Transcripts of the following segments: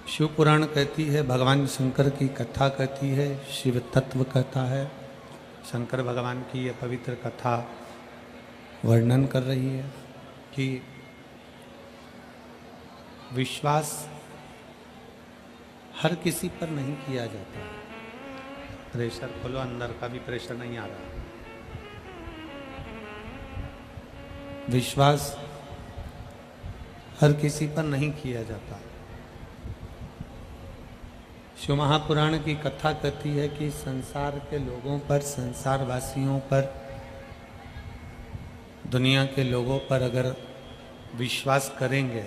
शिव पुराण कहती है, भगवान शंकर की कथा कहती है, शिव तत्व कहता है। शंकर भगवान की यह पवित्र कथा वर्णन कर रही है कि विश्वास हर किसी पर नहीं किया जाता। प्रेशर खोलो, अंदर का भी प्रेशर नहीं आ रहा। विश्वास हर किसी पर नहीं किया जाता। शिव महापुराण की कथा कहती है कि संसार के लोगों पर, संसार वासियों पर, दुनिया के लोगों पर अगर विश्वास करेंगे,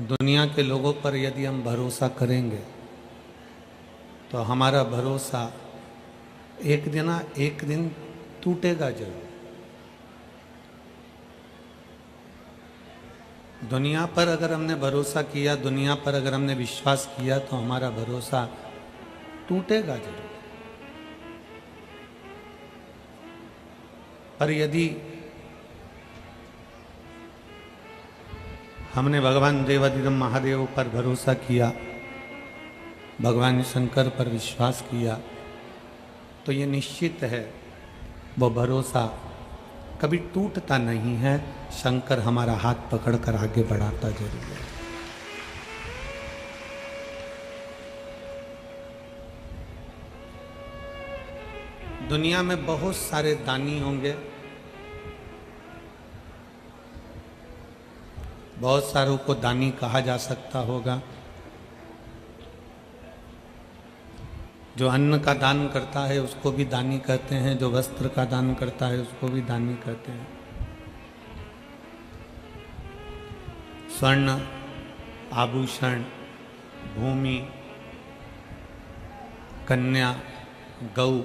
दुनिया के लोगों पर यदि हम भरोसा करेंगे तो हमारा भरोसा एक दिन टूटेगा जरूर। दुनिया पर अगर हमने भरोसा किया, दुनिया पर अगर हमने विश्वास किया तो हमारा भरोसा टूटेगा जरूर। पर यदि हमने भगवान देवाधिदेव महादेव पर भरोसा किया, भगवान शंकर पर विश्वास किया, तो ये निश्चित है वो भरोसा कभी टूटता नहीं है। शंकर हमारा हाथ पकड़कर आगे बढ़ाता जरूर है। दुनिया में बहुत सारे दानी होंगे, बहुत सारों को दानी कहा जा सकता होगा। जो अन्न का दान करता है उसको भी दानी कहते हैं, जो वस्त्र का दान करता है उसको भी दानी कहते हैं। स्वर्ण, आभूषण, भूमि, कन्या, गौ,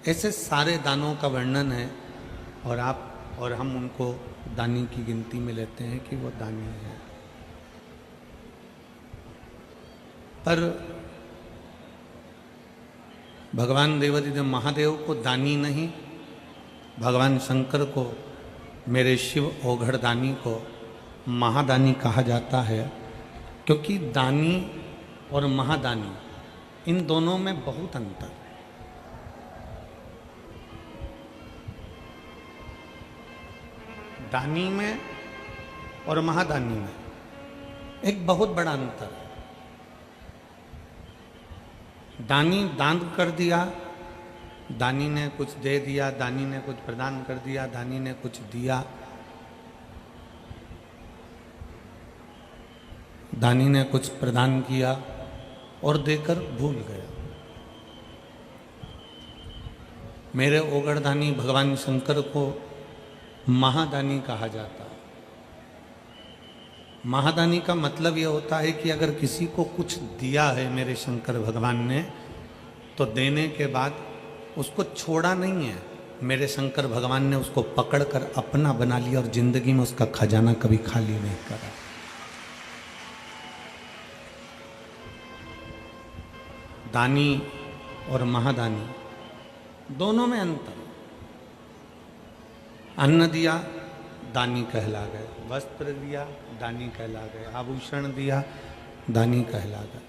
ऐसे सारे दानों का वर्णन है और आप और हम उनको दानी की गिनती में लेते हैं कि वो दानी है। पर भगवान देवाधिदेव महादेव को दानी नहीं, भगवान शंकर को, मेरे शिव ओघड़ दानी को महादानी कहा जाता है, क्योंकि दानी और महादानी इन दोनों में बहुत अंतर है। दानी में और महादानी में एक बहुत बड़ा अंतर है। दानी दान कर दिया, दानी ने कुछ दे दिया, दानी ने कुछ प्रदान कर दिया, दानी ने कुछ दिया, दानी ने कुछ प्रदान किया और देकर भूल गया। मेरे ओगड़ दानी भगवान शंकर को महादानी कहा जाता है। महादानी का मतलब यह होता है कि अगर किसी को कुछ दिया है मेरे शंकर भगवान ने, तो देने के बाद उसको छोड़ा नहीं है। मेरे शंकर भगवान ने उसको पकड़कर अपना बना लिया और जिंदगी में उसका खजाना कभी खाली नहीं करा। दानी और महादानी दोनों में अंतर। अन्न दिया, दानी कहला गए। वस्त्र दिया, दानी कहला गए। आभूषण दिया, दानी कहला गए।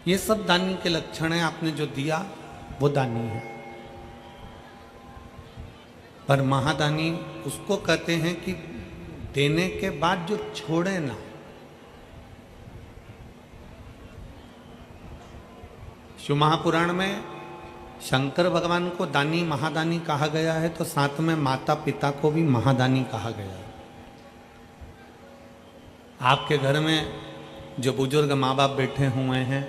ये सब दानी के लक्षण हैं। आपने जो दिया वो दानी है। पर महादानी उसको कहते हैं कि देने के बाद जो छोड़े ना। शिव महापुराण में शंकर भगवान को दानी महादानी कहा गया है, तो साथ में माता पिता को भी महादानी कहा गया है। आपके घर में जो बुजुर्ग माँ बाप बैठे हुए हैं,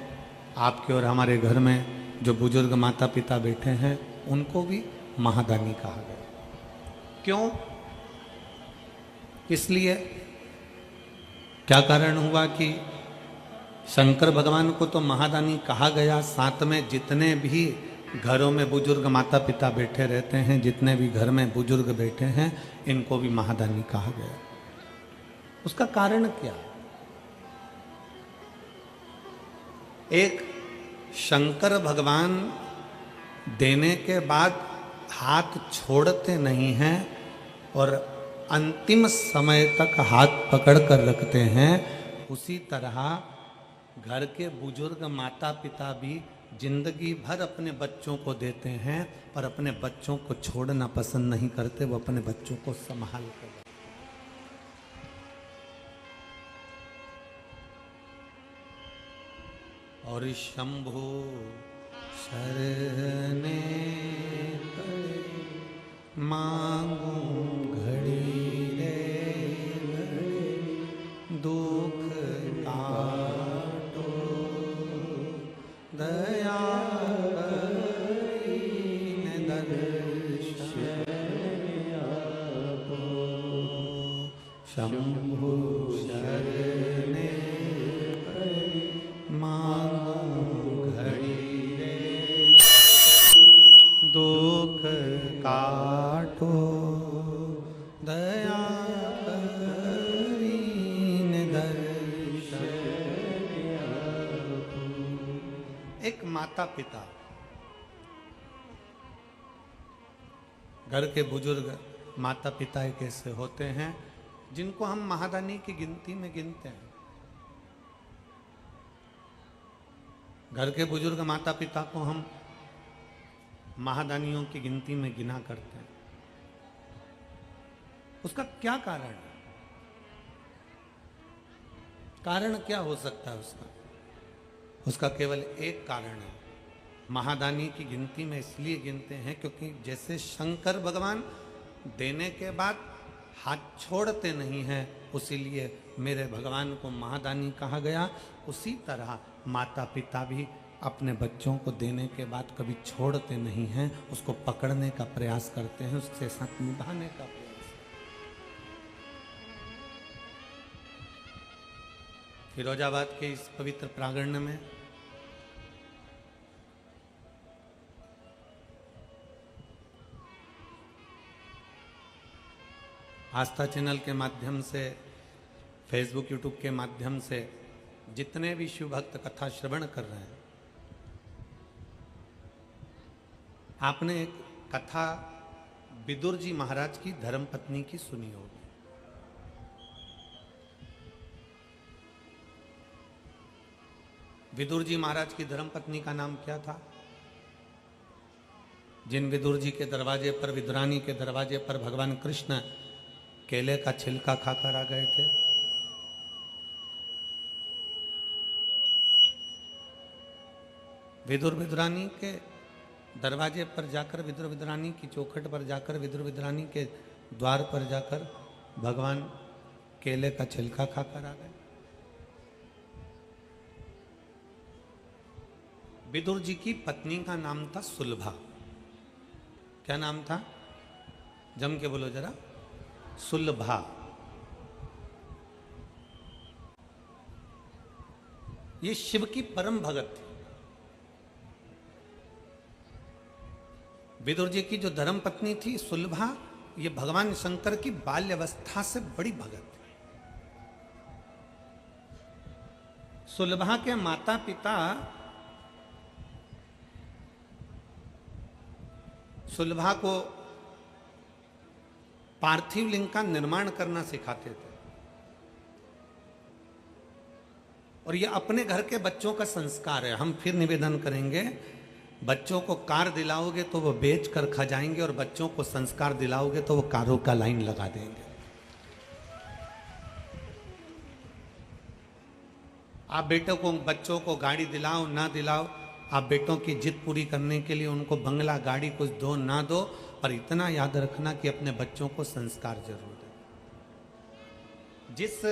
आपके और हमारे घर में जो बुजुर्ग माता पिता बैठे हैं, उनको भी महादानी कहा गया। क्यों? इसलिए क्या कारण हुआ कि शंकर भगवान को तो महादानी कहा गया, साथ में जितने भी घरों में बुजुर्ग माता पिता बैठे रहते हैं, जितने भी घर में बुजुर्ग बैठे हैं, इनको भी महादानी कहा गया। उसका कारण क्या? एक, शंकर भगवान देने के बाद हाथ छोड़ते नहीं हैं और अंतिम समय तक हाथ पकड़ कर रखते हैं, उसी तरह घर के बुजुर्ग माता पिता भी जिंदगी भर अपने बच्चों को देते हैं, पर अपने बच्चों को छोड़ना पसंद नहीं करते, वो अपने बच्चों को संभाल कर। और शंभु शरणे पड़े मांगू घड़ी रे घड़ी, दुख काटो दया करीन दर्शन आपो। शंभु शरणे पड़े मांगू घड़ी रे, दुख काटो दया करीन दर्शन आपो। एक माता पिता, घर के बुजुर्ग माता पिता एक ऐसे होते हैं जिनको हम महादानी की गिनती में गिनते हैं। घर के बुजुर्ग माता पिता को हम महादानियों की गिनती में गिना करते हैं। उसका क्या कारण है? कारण क्या हो सकता है उसका? उसका केवल एक कारण है। महादानी की गिनती में इसलिए गिनते हैं क्योंकि जैसे शंकर भगवान देने के बाद हाथ छोड़ते नहीं हैं, उसीलिए मेरे भगवान को महादानी कहा गया। उसी तरह माता पिता भी अपने बच्चों को देने के बाद कभी छोड़ते नहीं हैं, उसको पकड़ने का प्रयास करते हैं, उसके साथ निभाने का प्रयास। फिरोजाबाद के इस पवित्र प्रांगण में आस्था चैनल के माध्यम से, फेसबुक यूट्यूब के माध्यम से जितने भी शिव भक्त कथा श्रवण कर रहे हैं, आपने एक कथा विदुर जी महाराज की धर्मपत्नी की सुनी होगी। विदुर जी महाराज की धर्मपत्नी का नाम क्या था? जिन विदुर जी के दरवाजे पर, विदुरानी के दरवाजे पर भगवान कृष्ण केले का छिलका खाकर आ गए थे, विदुर विदुरानी के दरवाजे पर जाकर, विदुर विदुरानी की चौखट पर जाकर, विदुर विदुरानी के द्वार पर जाकर भगवान केले का छिलका खाकर आ गए। विदुर जी की पत्नी का नाम था सुलभा। क्या नाम था? जम के बोलो जरा। सुलभा। ये शिव की परम भगत थी। विदुर जी की जो धर्म पत्नी थी सुलभा, ये भगवान शंकर की बाल्यावस्था से बड़ी भगत थी। सुलभा के माता पिता सुलभा को पार्थिव लिंग का निर्माण करना सिखाते थे, और ये अपने घर के बच्चों का संस्कार है। हम फिर निवेदन करेंगे, बच्चों को कार दिलाओगे तो वो बेच कर खा जाएंगे, और बच्चों को संस्कार दिलाओगे तो वो कारों का लाइन लगा देंगे। आप बेटों को, बच्चों को गाड़ी दिलाओ ना दिलाओ, आप बेटों की जिद पूरी करने के लिए उनको बंगला गाड़ी कुछ दो ना दो, पर इतना याद रखना कि अपने बच्चों को संस्कार जरूर दें। जिस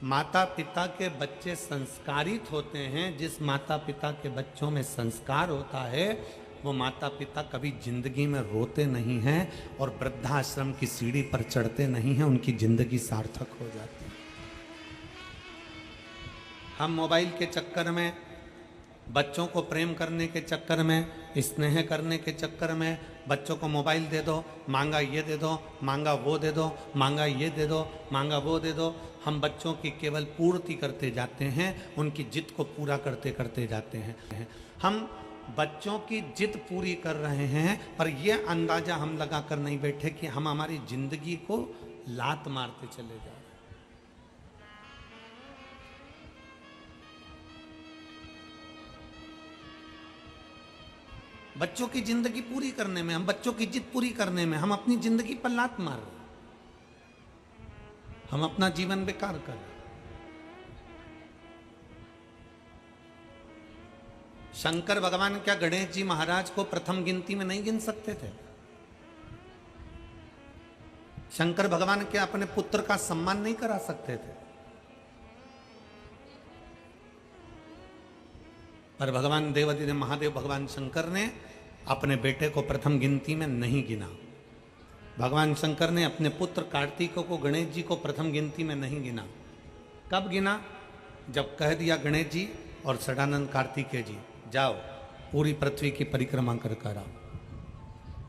माता पिता के बच्चे संस्कारित होते हैं, जिस माता पिता के बच्चों में संस्कार होता है, वो माता पिता कभी जिंदगी में रोते नहीं हैं और वृद्धाश्रम की सीढ़ी पर चढ़ते नहीं हैं, उनकी जिंदगी सार्थक हो जाती है। हम मोबाइल के चक्कर में, बच्चों को प्रेम करने के चक्कर में, स्नेह करने के चक्कर में बच्चों को मोबाइल दे दो, मांगा ये दे दो, मांगा वो दे दो, मांगा ये दे दो, मांगा वो दे दो, हम बच्चों की केवल पूर्ति करते जाते हैं, उनकी जिद को पूरा करते करते जाते हैं। हम बच्चों की जिद पूरी कर रहे हैं, पर यह अंदाजा हम लगा कर नहीं बैठे कि हम हमारी जिंदगी को लात मारते चले जा रहे हैं। बच्चों की जिंदगी पूरी करने में, हम बच्चों की जिद पूरी करने में हम अपनी जिंदगी पर लात मार रहे हैं, हम अपना जीवन बेकार कर रहे हैं। शंकर भगवान क्या गणेश जी महाराज को प्रथम गिनती में नहीं गिन सकते थे? शंकर भगवान क्या अपने पुत्र का सम्मान नहीं करा सकते थे? पर भगवान देवाधिदेव महादेव भगवान शंकर ने अपने बेटे को प्रथम गिनती में नहीं गिना। भगवान शंकर ने अपने पुत्र कार्तिक को गणेश जी को प्रथम गिनती में नहीं गिना। कब गिना? जब कह दिया गणेश जी और सदानंद कार्तिकेय जी, जाओ पूरी पृथ्वी की परिक्रमा कर कर आओ।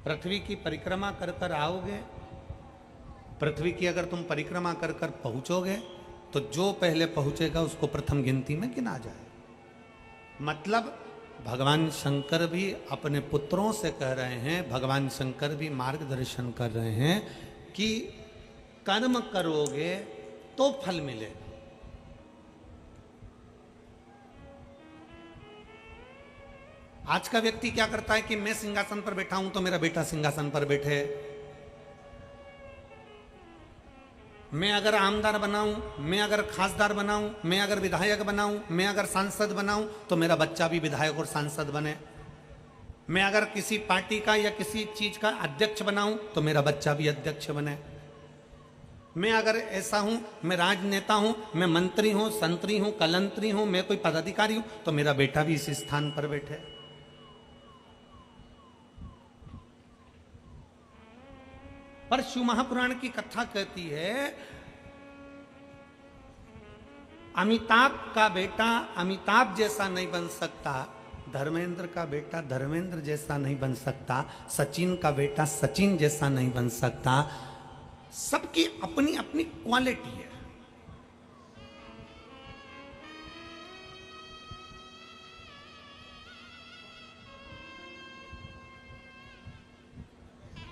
पृथ्वी की परिक्रमा कर कर आओगे, पृथ्वी की अगर तुम परिक्रमा कर कर पहुंचोगे तो जो पहले पहुंचेगा उसको प्रथम गिनती में गिना जाए। मतलब भगवान शंकर भी अपने पुत्रों से कह रहे हैं, भगवान शंकर भी मार्गदर्शन कर रहे हैं कि कर्म करोगे तो फल मिलेगा। आज का व्यक्ति क्या करता है कि मैं सिंहासन पर बैठा हूं तो मेरा बेटा सिंहासन पर बैठे, मैं अगर आमदार बनाऊं, मैं अगर खासदार बनाऊं, मैं अगर विधायक बनाऊं, मैं अगर सांसद बनाऊं तो मेरा बच्चा भी विधायक और सांसद बने, मैं अगर किसी पार्टी का या किसी चीज का अध्यक्ष बनाऊं तो मेरा बच्चा भी अध्यक्ष बने, मैं अगर ऐसा हूं, मैं राजनेता हूं, मैं मंत्री हूं, संतरी हूं, कलंतरी हूं, मैं कोई पदाधिकारी हूं तो मेरा बेटा भी इस स्थान पर बैठे। पर शिव महापुराण की कथा कहती है अमिताभ का बेटा अमिताभ जैसा नहीं बन सकता, धर्मेंद्र का बेटा धर्मेंद्र जैसा नहीं बन सकता, सचिन का बेटा सचिन जैसा नहीं बन सकता। सबकी अपनी अपनी क्वालिटी है।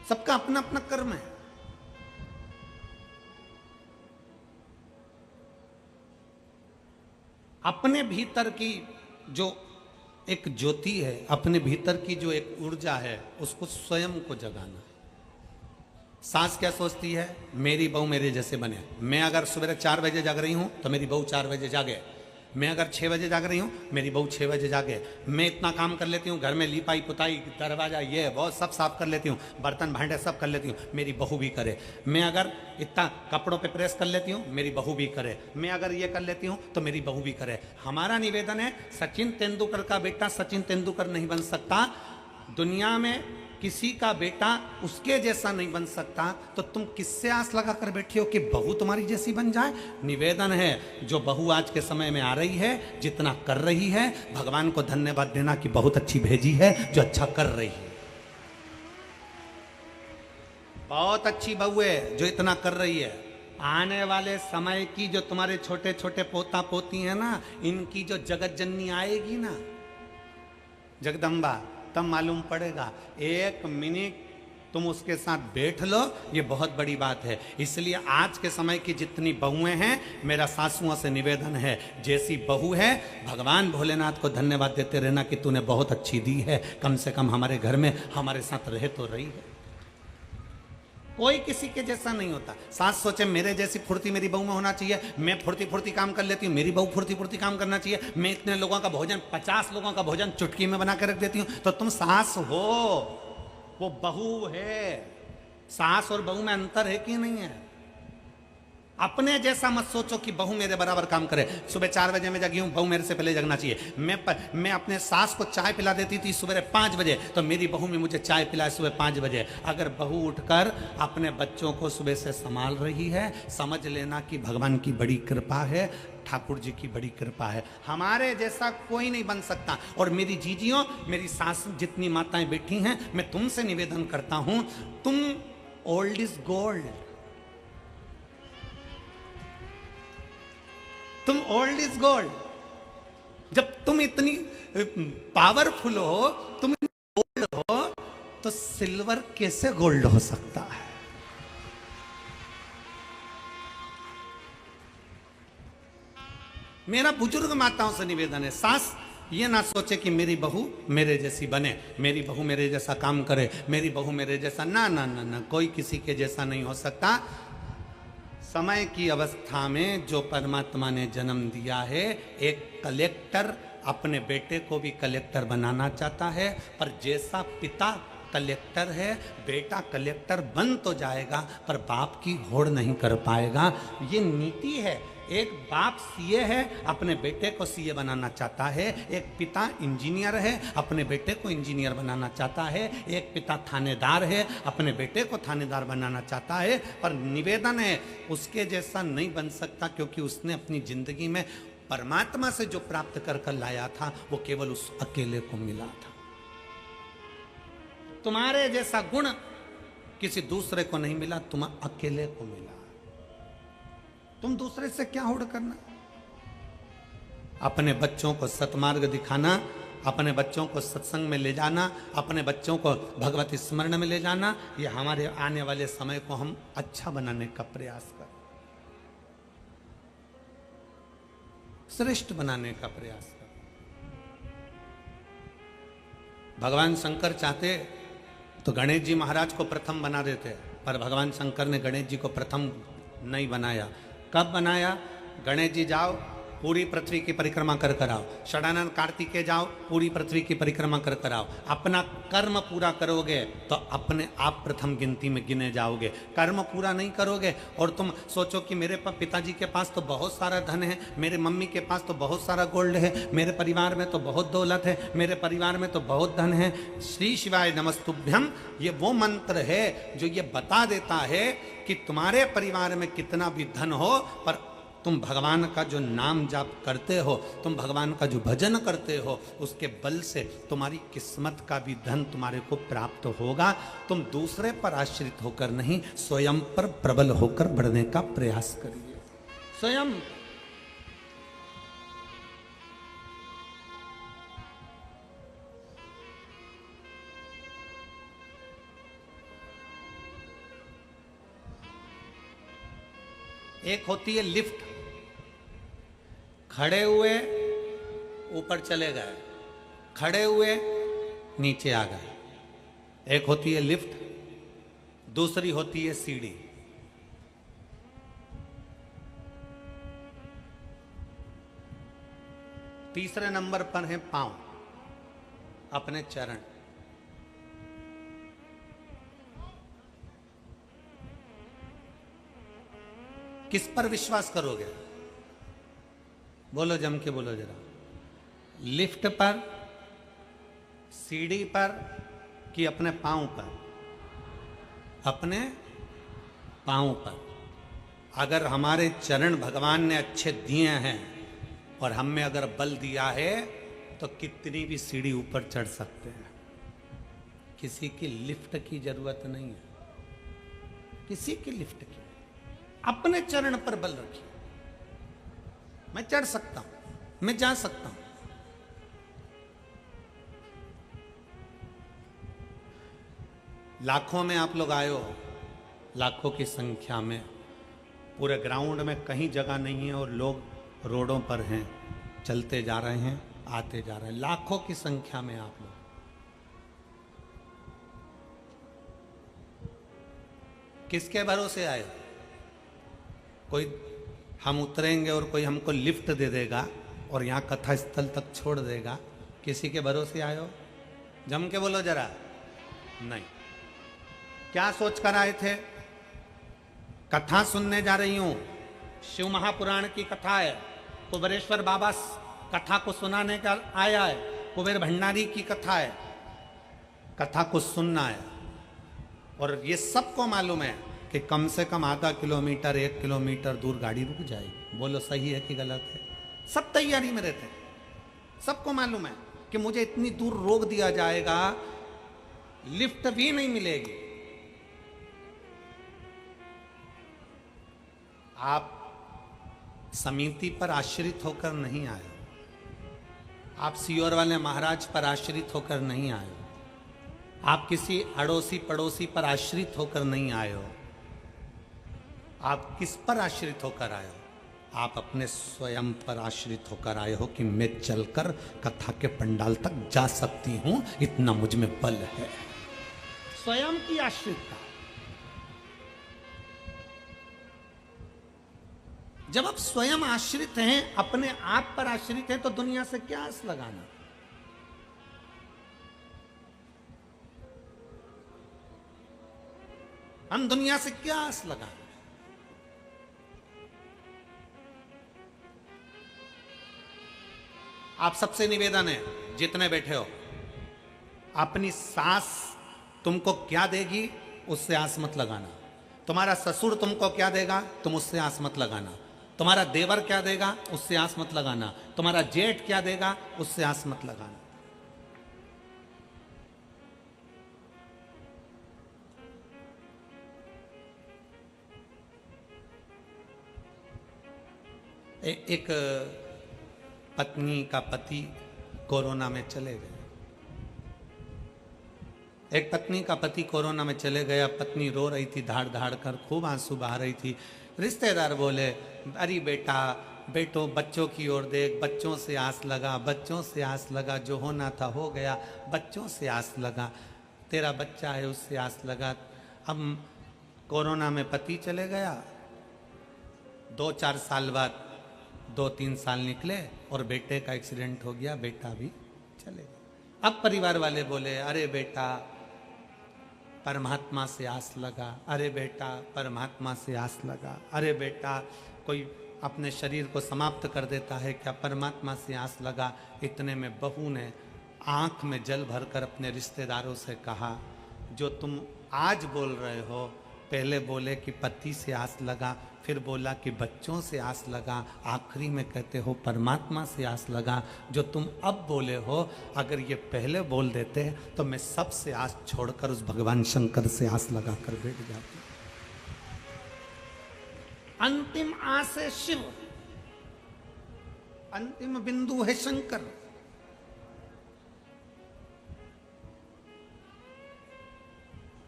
सबका अपना अपना कर्म है। अपने भीतर की जो एक ज्योति है, अपने भीतर की जो एक ऊर्जा है, उसको स्वयं को जगाना। सास क्या सोचती है? मेरी बहू मेरे जैसे बने। मैं अगर सुबह 4 बजे जाग रही हूं तो मेरी बहू 4 बजे जागे। मैं अगर 6 बजे जाग रही हूँ मेरी बहू 6 बजे जागे। मैं इतना काम कर लेती हूँ, घर में लिपाई पुताई दरवाजा ये वो सब साफ कर लेती हूँ, बर्तन भांडे सब कर लेती हूँ, मेरी बहू भी करे। मैं अगर इतना कपड़ों पे प्रेस कर लेती हूँ मेरी बहू भी करे। मैं अगर ये कर लेती हूँ तो मेरी बहू भी करे। हमारा निवेदन है, सचिन तेंदुलकर का बेटा सचिन तेंदुलकर नहीं बन सकता, दुनिया में किसी का बेटा उसके जैसा नहीं बन सकता, तो तुम किससे आस लगा कर बैठी हो कि बहू तुम्हारी जैसी बन जाए? निवेदन है, जो बहू आज के समय में आ रही है, जितना कर रही है, भगवान को धन्यवाद देना कि बहुत अच्छी भेजी है जो अच्छा कर रही है। बहुत अच्छी बहू है जो इतना कर रही है। आने वाले समय की जो तुम्हारे छोटे छोटे पोता पोती है ना, इनकी जो जगत जननी आएगी ना, जगदम्बा, तब मालूम पड़ेगा। 1 मिनट तुम उसके साथ बैठ लो, ये बहुत बड़ी बात है। इसलिए आज के समय की जितनी बहुएं हैं, मेरा सासुओं से निवेदन है, जैसी बहू है भगवान भोलेनाथ को धन्यवाद देते रहना कि तूने बहुत अच्छी दी है, कम से कम हमारे घर में हमारे साथ रहे तो रही है। कोई किसी के जैसा नहीं होता। सास सोचे मेरे जैसी फुर्ती मेरी बहू में होना चाहिए, मैं फुर्ती फुर्ती काम कर लेती हूँ, मेरी बहू फुर्ती फुर्ती काम करना चाहिए, मैं इतने लोगों का भोजन 50 लोगों का भोजन चुटकी में बना के रख देती हूँ। तो तुम सास हो, वो बहू है। सास और बहू में अंतर है कि नहीं है? अपने जैसा मत सोचो कि बहू मेरे बराबर काम करे। सुबह 4 बजे में जगी हूं, बहू मेरे से पहले जगना चाहिए। मैं अपने सास को चाय पिला देती थी सुबह 5 बजे, तो मेरी बहू में मुझे चाय पिलाए सुबह 5 बजे। अगर बहू उठकर अपने बच्चों को सुबह से संभाल रही है, समझ लेना कि भगवान की बड़ी कृपा है, ठाकुर जी की बड़ी कृपा है। हमारे जैसा कोई नहीं बन सकता। और मेरी जीजियों, मेरी सास जितनी माताएं बैठी हैं, मैं तुमसे निवेदन करता हूं, तुम ओल्ड इज गोल्ड, तुम ओल्ड इज गोल्ड। जब तुम इतनी पावरफुल हो, तुम गोल्ड हो, तो सिल्वर कैसे गोल्ड हो सकता है? मेरा बुजुर्ग माताओं से निवेदन है, सास ये ना सोचे कि मेरी बहू मेरे जैसी बने, मेरी बहू मेरे जैसा काम करे, मेरी बहू मेरे जैसा, ना ना ना ना, कोई किसी के जैसा नहीं हो सकता। समय की अवस्था में जो परमात्मा ने जन्म दिया है, एक कलेक्टर अपने बेटे को भी कलेक्टर बनाना चाहता है, पर जैसा पिता कलेक्टर है, बेटा कलेक्टर बन तो जाएगा पर बाप की होड़ नहीं कर पाएगा। ये नीति है। एक बाप सीए है, अपने बेटे को सीए बनाना चाहता है। एक पिता इंजीनियर है, अपने बेटे को इंजीनियर बनाना चाहता है। एक पिता थानेदार है, अपने बेटे को थानेदार बनाना चाहता है। पर निवेदन है, उसके जैसा नहीं बन सकता, क्योंकि उसने अपनी जिंदगी में परमात्मा से जो प्राप्त कर कर लाया था वो केवल उस अकेले को मिला था। तुम्हारे जैसा गुण किसी दूसरे को नहीं मिला, तुम अकेले को मिला। तुम दूसरे से क्या होड़ करना? अपने बच्चों को सतमार्ग दिखाना, अपने बच्चों को सत्संग में ले जाना, अपने बच्चों को भगवत स्मरण में ले जाना, ये हमारे आने वाले समय को हम अच्छा बनाने का प्रयास कर, श्रेष्ठ बनाने का प्रयास कर। भगवान शंकर चाहते तो गणेश जी महाराज को प्रथम बना देते, पर भगवान शंकर ने गणेश जी को प्रथम नहीं बनाया। कब बनाया? गणेश जी जाओ पूरी पृथ्वी की परिक्रमा कर कर आओ, षडानंद कार्तिकेय जाओ पूरी पृथ्वी की परिक्रमा कर कर आओ। अपना कर्म पूरा करोगे तो अपने आप प्रथम गिनती में गिने जाओगे। कर्म पूरा नहीं करोगे और तुम सोचो कि मेरे पिताजी के पास तो बहुत सारा धन है, मेरे मम्मी के पास तो बहुत सारा गोल्ड है, मेरे परिवार में तो बहुत दौलत है, मेरे परिवार में तो बहुत धन है। श्री शिवाय नमस्तुभ्यम ये वो मंत्र है जो ये बता देता है कि तुम्हारे परिवार में कितना भी धन हो, पर तुम भगवान का जो नाम जाप करते हो, तुम भगवान का जो भजन करते हो, उसके बल से तुम्हारी किस्मत का भी धन तुम्हारे को प्राप्त होगा। तुम दूसरे पर आश्रित होकर नहीं, स्वयं पर प्रबल होकर बढ़ने का प्रयास करिए। स्वयं एक होती है लिफ्ट, खड़े हुए ऊपर चले गए, खड़े हुए नीचे आ गए। एक होती है लिफ्ट, दूसरी होती है सीढ़ी। तीसरे नंबर पर है पांव, अपने चरण। किस पर विश्वास करोगे? बोलो, जम के बोलो जरा। लिफ्ट पर, सीढ़ी पर कि अपने पांव पर? अपने पांव पर। अगर हमारे चरण भगवान ने अच्छे दिए हैं और हम में अगर बल दिया है तो कितनी भी सीढ़ी ऊपर चढ़ सकते हैं। किसी की लिफ्ट की जरूरत नहीं है, किसी की लिफ्ट की। अपने चरण पर बल रखिए। मैं चढ़ सकता हूं, मैं जा सकता हूं। लाखों में आप लोग आए हो, लाखों की संख्या में। पूरे ग्राउंड में कहीं जगह नहीं है और लोग रोडों पर हैं, चलते जा रहे हैं, आते जा रहे हैं। लाखों की संख्या में आप लोग। किसके भरोसे आए हो? कोई हम उतरेंगे और कोई हमको लिफ्ट दे देगा और यहाँ कथा स्थल तक छोड़ देगा, किसी के भरोसे आए हो? जम के बोलो जरा। नहीं। क्या सोच कर आए थे? कथा सुनने जा रही हूं, शिव महापुराण की कथा है, कुबेरेश्वर बाबा कथा को सुनाने का आया है, कुबेर भंडारी की कथा है, कथा को सुनना है। और ये सबको मालूम है कि कम से कम आधा किलोमीटर 1 किलोमीटर दूर गाड़ी रुक जाएगी। बोलो सही है कि गलत है? सब तैयारी में रहते हैं, सबको मालूम है कि मुझे इतनी दूर रोक दिया जाएगा, लिफ्ट भी नहीं मिलेगी। आप समिति पर आश्रित होकर नहीं आए, आप सियोर वाले महाराज पर आश्रित होकर नहीं आए हो, आप किसी अड़ोसी पड़ोसी पर आश्रित होकर नहीं आए हो। आप किस पर आश्रित होकर आए हो? आप अपने स्वयं पर आश्रित होकर आए हो कि मैं चलकर कथा के पंडाल तक जा सकती हूं, इतना मुझ में बल है। स्वयं की आश्रितता। जब आप स्वयं आश्रित हैं, अपने आप पर आश्रित हैं, तो दुनिया से क्या आस लगाना? हम दुनिया से क्या आस लगाना? आप सबसे निवेदन है, जितने बैठे हो, अपनी सास तुमको क्या देगी उससे आस मत लगाना। तुम्हारा ससुर तुमको क्या देगा तुम उससे आस मत लगाना। तुम्हारा देवर क्या देगा उससे आस मत लगाना। तुम्हारा जेठ क्या देगा उससे आस मत लगाना। एक पत्नी का पति कोरोना में चले गए। एक पत्नी का पति कोरोना में चले गया। पत्नी रो रही थी, धाड़ धाड़ कर खूब आंसू बहा रही थी। रिश्तेदार बोले, अरे बेटा, बेटो बच्चों की ओर देख, बच्चों से आस लगा, बच्चों से आस लगा, जो होना था हो गया, बच्चों से आस लगा, तेरा बच्चा है उससे आस लगा। अब कोरोना में पति चले गया, 2-4 साल बाद 2-3 साल निकले और बेटे का एक्सीडेंट हो गया, बेटा भी चले गया। अब परिवार वाले बोले, अरे बेटा परमात्मा से आस लगा, अरे बेटा परमात्मा से आस लगा, अरे बेटा कोई अपने शरीर को समाप्त कर देता है क्या, परमात्मा से आस लगा। इतने में बहू ने आंख में जल भरकर अपने रिश्तेदारों से कहा, जो तुम आज बोल रहे हो, पहले बोले कि पति से आस लगा, फिर बोला कि बच्चों से आस लगा, आखिरी में कहते हो परमात्मा से आस लगा। जो तुम अब बोले हो, अगर ये पहले बोल देते तो मैं सबसे आस छोड़कर उस भगवान शंकर से आस लगा कर बैठ जाती। अंतिम आस है शिव, अंतिम बिंदु है शंकर।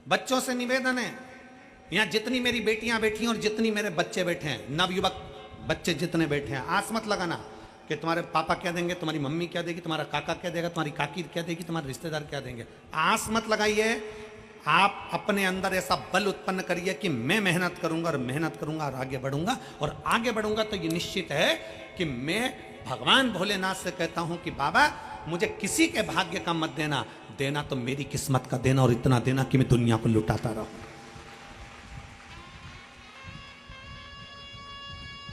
बच्चों से निवेदन है, यहां जितनी मेरी बेटियां बैठी हैं और जितनी मेरे बच्चे बैठे हैं, नवयुवक बच्चे जितने बैठे हैं, आस मत लगाना कि तुम्हारे पापा क्या देंगे, तुम्हारी मम्मी क्या देगी, तुम्हारा काका क्या देगा, तुम्हारी काकी क्या देगी, तुम्हारे रिश्तेदार क्या देंगे। आस मत लगाइए। आप अपने अंदर ऐसा बल उत्पन्न करिए कि मैं मेहनत करूंगा और मेहनत करूंगा और आगे बढ़ूंगा, और आगे बढ़ूंगा तो ये निश्चित है कि मैं भगवान भोलेनाथ से कहता हूं कि बाबा मुझे किसी के भाग्य का मत देना, देना तो मेरी किस्मत का देना, और इतना देना कि मैं दुनिया को लुटाता रहूं।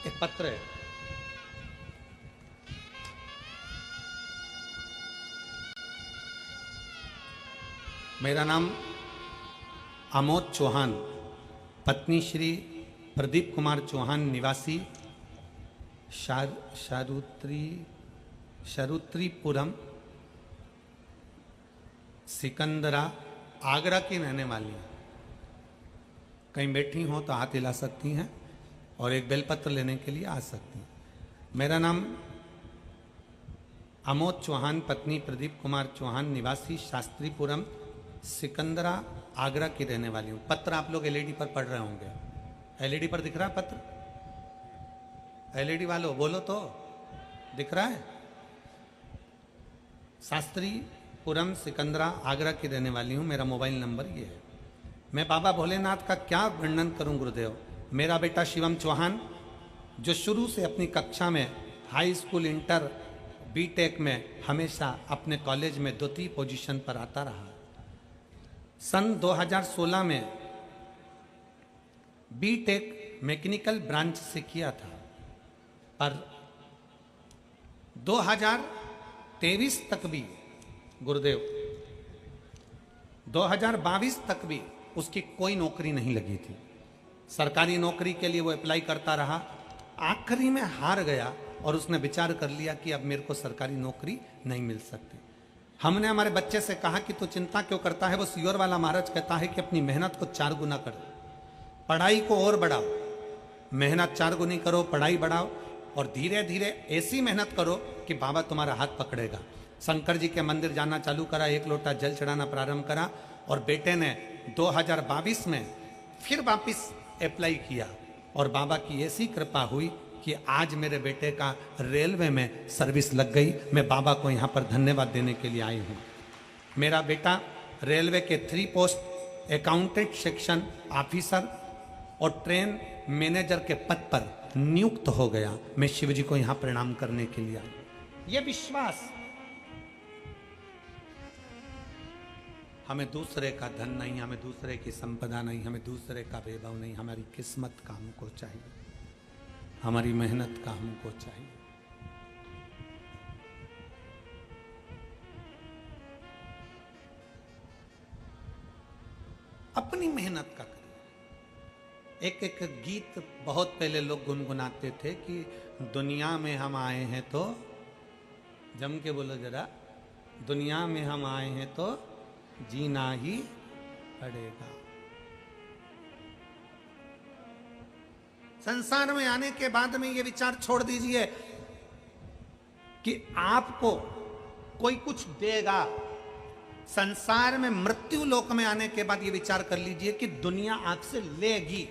एक पत्र है, मेरा नाम आमोद चौहान, पत्नी श्री प्रदीप कुमार चौहान, निवासी शरुत्रीपुरम, सिकंदरा, आगरा की रहने वाली हैं। कहीं बैठी हो तो हाथ हिला सकती हैं और एक बेलपत्र लेने के लिए आ सकती हैं। मेरा नाम आमोद चौहान, पत्नी प्रदीप कुमार चौहान, निवासी शास्त्रीपुरम, सिकंदरा, आगरा की रहने वाली हूँ। पत्र आप लोग एलईडी पर पढ़ रहे होंगे। एलईडी पर दिख रहा है पत्र? एलईडी वालों बोलो तो, दिख रहा है? शास्त्रीपुरम, सिकंदरा, आगरा की रहने वाली हूँ। मेरा मोबाइल नंबर ये है। मैं बाबा भोलेनाथ का क्या वर्णन करूं गुरुदेव। मेरा बेटा शिवम चौहान, जो शुरू से अपनी कक्षा में, हाई स्कूल, इंटर, बीटेक में हमेशा अपने कॉलेज में 2वीं पोजीशन पर आता रहा। सन 2016 में बीटेक मैकेनिकल ब्रांच से किया था, पर 2023 तक भी गुरुदेव, 2022 तक भी उसकी कोई नौकरी नहीं लगी थी। सरकारी नौकरी के लिए वो अप्लाई करता रहा, आखिरी में हार गया और उसने विचार कर लिया कि अब मेरे को सरकारी नौकरी नहीं मिल सकती। हमने हमारे बच्चे से कहा कि तू चिंता क्यों करता है। वो सियोर वाला महाराज कहता है कि अपनी मेहनत को 4 गुना कर, पढ़ाई को और बढ़ाओ, मेहनत 4 गुनी करो, पढ़ाई बढ़ाओ, और धीरे धीरे ऐसी मेहनत करो कि बाबा तुम्हारा हाथ पकड़ेगा। शंकर जी के मंदिर जाना चालू करा, 1 लोटा जल चढ़ाना प्रारंभ करा, और बेटे ने 2022 में फिर वापिस अप्लाई किया, और बाबा की ऐसी कृपा हुई कि आज मेरे बेटे का रेलवे में सर्विस लग गई। मैं बाबा को यहाँ पर धन्यवाद देने के लिए आई हूँ। मेरा बेटा रेलवे के 3 पोस्ट अकाउंटेंट सेक्शन ऑफिसर और ट्रेन मैनेजर के पद पर नियुक्त हो गया। मैं शिव जी को यहाँ प्रणाम करने के लिए आई। ये विश्वास, हमें दूसरे का धन नहीं, हमें दूसरे की संपदा नहीं, हमें दूसरे का वैभव नहीं, हमारी किस्मत का हमको चाहिए, हमारी मेहनत का हमको चाहिए। अपनी मेहनत का करिए। एक गीत बहुत पहले लोग गुनगुनाते थे कि दुनिया में हम आए हैं तो, जम के बोलो जरा, दुनिया में हम आए हैं तो जीना ही पड़ेगा। संसार में आने के बाद में ये विचार छोड़ दीजिए कि आपको कोई कुछ देगा। संसार में मृत्यु लोक में आने के बाद ये विचार कर लीजिए कि दुनिया आपसे लेगी।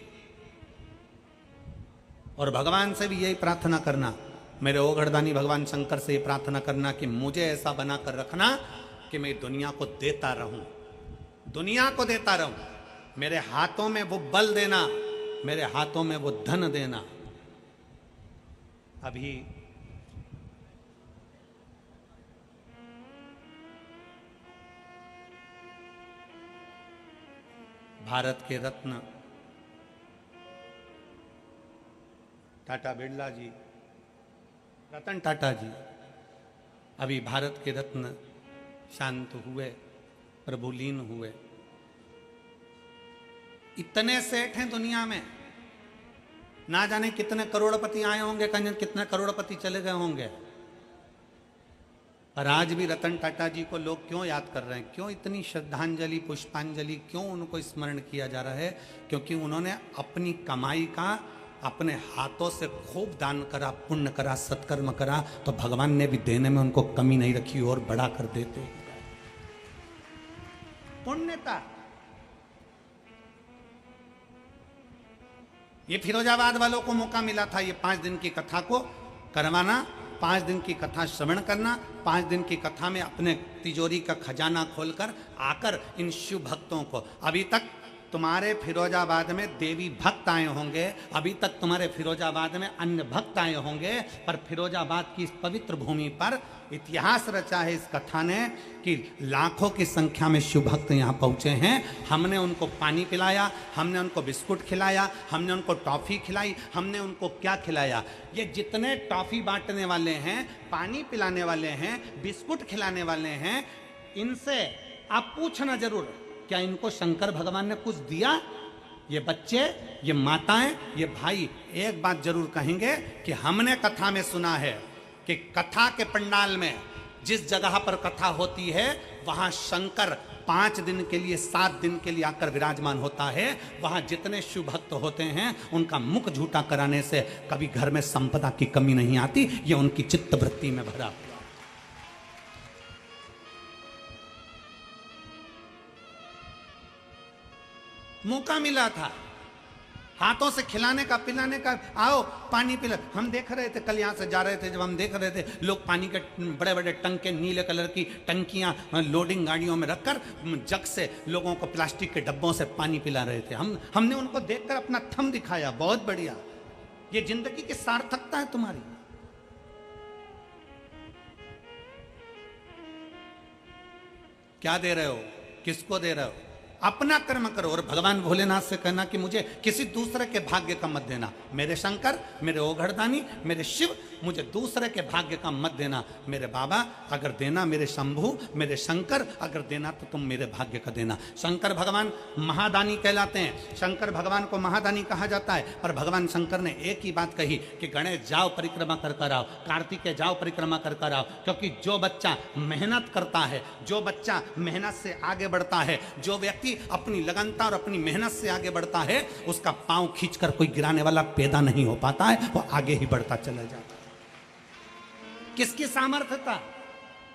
और भगवान से भी यही प्रार्थना करना, मेरे ओघड़दानी भगवान शंकर से ये प्रार्थना करना कि मुझे ऐसा बना कर रखना कि मैं दुनिया को देता रहूं, दुनिया को देता रहूं। मेरे हाथों में वो बल देना, मेरे हाथों में वो धन देना। अभी भारत के रत्न टाटा बिरला जी, रतन टाटा जी, अभी भारत के रत्न शांत हुए, प्रभुलीन हुए। इतने सेठ हैं दुनिया में, ना जाने कितने करोड़पति आए होंगे, कितने करोड़पति चले गए होंगे। पर आज भी रतन टाटा जी को लोग क्यों याद कर रहे हैं, क्यों इतनी श्रद्धांजलि पुष्पांजलि, क्यों उनको स्मरण किया जा रहा है? क्योंकि उन्होंने अपनी कमाई का अपने हाथों से खूब दान करा, पुण्य करा, सत्कर्म करा, तो भगवान ने भी देने में उनको कमी नहीं रखी और बढ़ा कर देते। पुण्यता। ये फिरोजाबाद वालों को मौका मिला था ये 5 दिन की कथा को करवाना, 5 दिन की कथा श्रवण करना, 5 दिन की कथा में अपने तिजोरी का खजाना खोलकर आकर इन शिव भक्तों को, अभी तक तुम्हारे फिरोजाबाद में देवी भक्त आए होंगे, अभी तक तुम्हारे फिरोजाबाद में अन्य भक्त आए होंगे, पर फिरोजाबाद की इस पवित्र भूमि पर इतिहास रचा है इस कथा ने कि लाखों की संख्या में शिव भक्त यहाँ पहुँचे हैं। हमने उनको पानी पिलाया, हमने उनको बिस्कुट खिलाया, हमने उनको टॉफ़ी खिलाई, हमने उनको क्या खिलाया? ये जितने टॉफ़ी बांटने वाले हैं, पानी पिलाने वाले हैं, बिस्कुट खिलाने वाले हैं, इनसे आप पूछना जरूर, क्या इनको शंकर भगवान ने कुछ दिया? ये बच्चे, ये माताएं, ये भाई एक बात जरूर कहेंगे कि हमने कथा में सुना है कि कथा के पंडाल में जिस जगह पर कथा होती है वहां शंकर 5 दिन के लिए, 7 दिन के लिए आकर विराजमान होता है। वहां जितने शिव भक्त होते हैं उनका मुख झूठा कराने से कभी घर में संपदा की कमी नहीं आती। ये उनकी चित्त वृत्ति में भरा हुआ। मौका मिला था हाथों से खिलाने का, पिलाने का, आओ पानी पिला। हम देख रहे थे, कल यहाँ से जा रहे थे, जब हम देख रहे थे लोग पानी के बड़े बड़े टंके, नीले कलर की टंकियाँ लोडिंग गाड़ियों में रखकर जग से लोगों को प्लास्टिक के डब्बों से पानी पिला रहे थे। हमने उनको देखकर अपना थम दिखाया, बहुत बढ़िया, ये जिंदगी की सार्थकता है तुम्हारी। क्या दे रहे हो, किसको दे रहे हो? अपना कर्म करो और भगवान भोलेनाथ से कहना कि मुझे किसी दूसरे के भाग्य का मत देना। मेरे शंकर, मेरे ओघड़दानी, मेरे शिव मुझे दूसरे के भाग्य का मत देना। मेरे बाबा अगर देना, मेरे शंभु, मेरे शंकर अगर देना तो तुम मेरे भाग्य का देना। शंकर भगवान महादानी कहलाते हैं, शंकर भगवान को महादानी कहा जाता है। पर भगवान शंकर ने एक ही बात कही कि गणेश जाओ परिक्रमा कर कर आओ, कार्तिकेय जाओ परिक्रमा कर कर आओ, क्योंकि जो बच्चा मेहनत करता है, जो बच्चा मेहनत से आगे बढ़ता है, जो व्यक्ति अपनी लगनता और अपनी मेहनत से आगे बढ़ता है, उसका पांव खींचकर कोई गिराने वाला पैदा नहीं हो पाता है, वो आगे ही बढ़ता चला जाता है। किसकी सामर्थ्य था?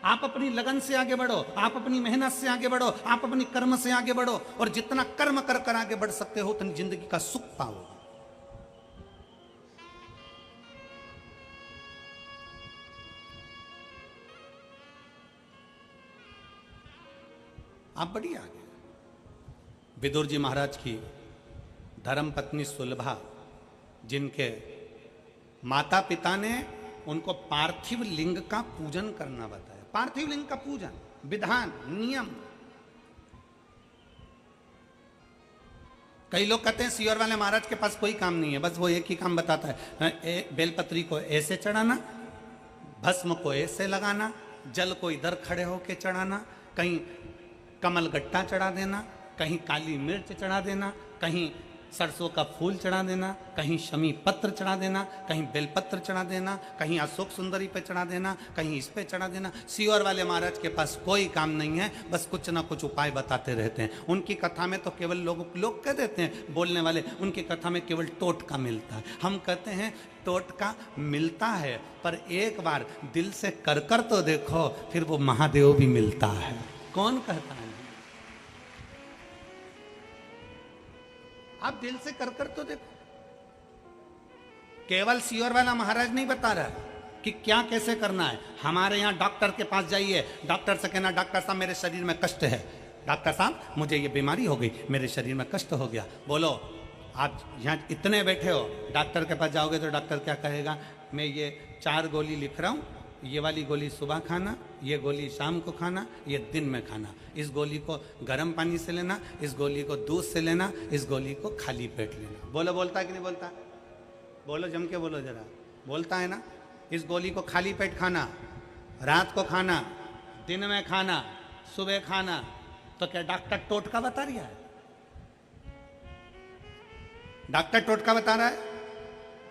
आप अपनी लगन से आगे बढ़ो, आप अपनी मेहनत से आगे बढ़ो, आप अपनी कर्म से आगे बढ़ो, और जितना कर्म कर कर आगे बढ़ सकते हो उतनी जिंदगी का सुख पाओ। आप बढ़िया आगे। विदुर जी महाराज की धर्म पत्नी सुलभा, जिनके माता पिता ने उनको पार्थिव लिंग का पूजन करना बताया, पार्थिव लिंग का पूजन, विधान, नियम। कई लोग कहते हैं सियोर वाले महाराज के पास कोई काम नहीं है, बस वो एक ही काम बताता है, बेलपत्री को ऐसे चढ़ाना, भस्म को ऐसे लगाना, जल को इधर खड़े होके चढ़ाना, कहीं कमल गट्टा चढ़ा देना, कहीं काली मिर्च चढ़ा देना, कहीं सरसों का फूल चढ़ा देना, कहीं शमी पत्र चढ़ा देना, कहीं बेलपत्र चढ़ा देना, कहीं अशोक सुंदरी पे चढ़ा देना, कहीं इस पे चढ़ा देना। सियोर वाले महाराज के पास कोई काम नहीं है, बस कुछ ना कुछ उपाय बताते रहते हैं। उनकी कथा में तो केवल लोग कह देते हैं बोलने वाले, उनकी कथा में केवल टोटका मिलता है। हम कहते हैं टोटका मिलता है, पर एक बार दिल से कर कर तो देखो, फिर वो महादेव भी मिलता है। कौन कहता है? आप दिल से कर कर तो देखो। केवल सियोर वाला महाराज नहीं बता रहा कि क्या कैसे करना है। हमारे यहाँ डॉक्टर के पास जाइए, डॉक्टर से कहना डॉक्टर साहब मेरे शरीर में कष्ट है, डॉक्टर साहब मुझे ये बीमारी हो गई, मेरे शरीर में कष्ट हो गया। बोलो, आप यहाँ इतने बैठे हो, डॉक्टर के पास जाओगे तो डॉक्टर क्या कहेगा? मैं ये 4 गोली लिख रहा हूँ, ये वाली गोली सुबह खाना, ये गोली शाम को खाना, ये दिन में खाना, इस गोली को गर्म पानी से लेना, इस गोली को दूध से लेना, इस गोली को खाली पेट लेना। बोलो, बोलता है कि नहीं बोलता? बोलो, जम के बोलो जरा, बोलता है ना? इस गोली को खाली पेट खाना, रात को खाना, दिन में खाना, सुबह खाना। तो क्या डॉक्टर टोटका बता रहा है? डॉक्टर टोटका बता रहा है?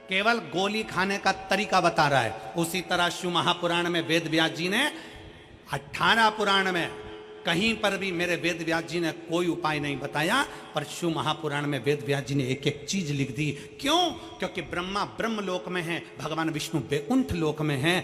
केवल गोली खाने का तरीका बता रहा है। उसी तरह शिव महापुराण में वेद व्यास जी ने 18 पुराण में कहीं पर भी मेरे वेद व्यास जी ने कोई उपाय नहीं बताया, पर शिव महापुराण में वेद व्यास जी ने एक एक चीज लिख दी। क्यों? क्योंकि ब्रह्मा ब्रह्म लोक में है, भगवान विष्णु वैकुंठ लोक में है,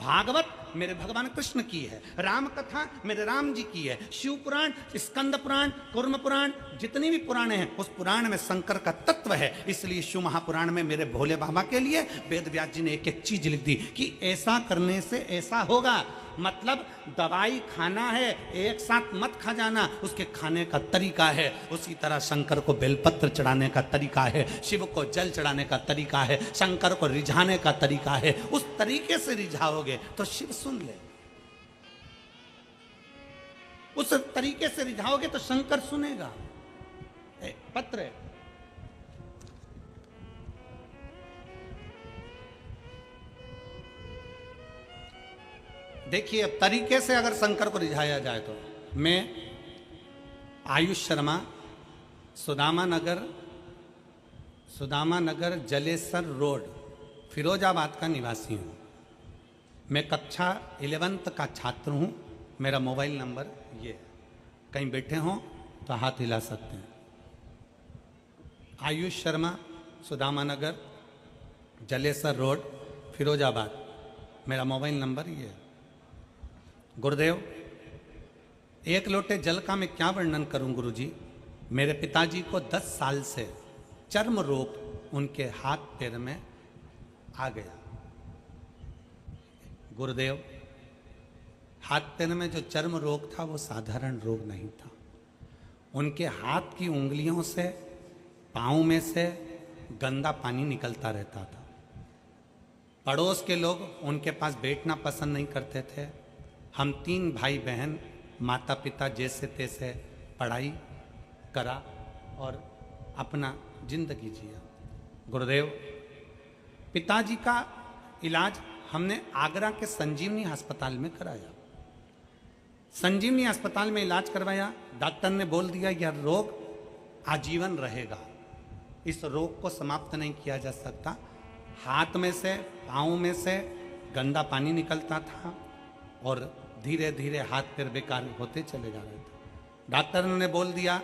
भागवत मेरे भगवान कृष्ण की है, राम कथा मेरे राम जी की है, शिव पुराण, स्कंद पुराण, कूर्म पुराण, जितनी भी पुराण हैं उस पुराण में शंकर का तत्व है। इसलिए शिव महापुराण में मेरे भोले बाबा के लिए वेद व्यास जी ने एक एक चीज लिख दी कि ऐसा करने से ऐसा होगा। मतलब दवाई खाना है, एक साथ मत खा जाना, उसके खाने का तरीका है। उसी तरह शंकर को बेलपत्र चढ़ाने का तरीका है, शिव को जल चढ़ाने का तरीका है, शंकर को रिझाने का तरीका है। उस तरीके से रिझाओगे तो शिव सुन ले, उस तरीके से रिझाओगे तो शंकर सुनेगा। पत्र है। देखिए, अब तरीके से अगर शंकर को रिझाया जाए तो मैं आयुष शर्मा, सुदामा नगर जलेसर रोड, फिरोजाबाद का निवासी हूँ। मैं कक्षा 11th का छात्र हूँ। मेरा मोबाइल नंबर ये है, कहीं बैठे हों तो हाथ हिला सकते हैं। आयुष शर्मा, सुदामा नगर जलेसर रोड, फिरोजाबाद, मेरा मोबाइल नंबर ये है। गुरुदेव, 1 लोटे जल का मैं क्या वर्णन करूं गुरुजी। मेरे पिताजी को 10 साल से चर्म रोग उनके हाथ पैर में आ गया। गुरुदेव, हाथ पैर में जो चर्म रोग था वो साधारण रोग नहीं था। उनके हाथ की उंगलियों से, पाँव में से गंदा पानी निकलता रहता था। पड़ोस के लोग उनके पास बैठना पसंद नहीं करते थे। हम 3 भाई बहन, माता पिता जैसे तैसे पढ़ाई करा और अपना जिंदगी जिया। गुरुदेव, पिताजी का इलाज हमने आगरा के संजीवनी अस्पताल में कराया। संजीवनी अस्पताल में इलाज करवाया। डॉक्टर ने बोल दिया यह रोग आजीवन रहेगा, इस रोग को समाप्त नहीं किया जा सकता। हाथ में से, पाँव में से गंदा पानी निकलता था और धीरे धीरे हाथ पैर बेकार होते चले जा रहे थे। डॉक्टर ने बोल दिया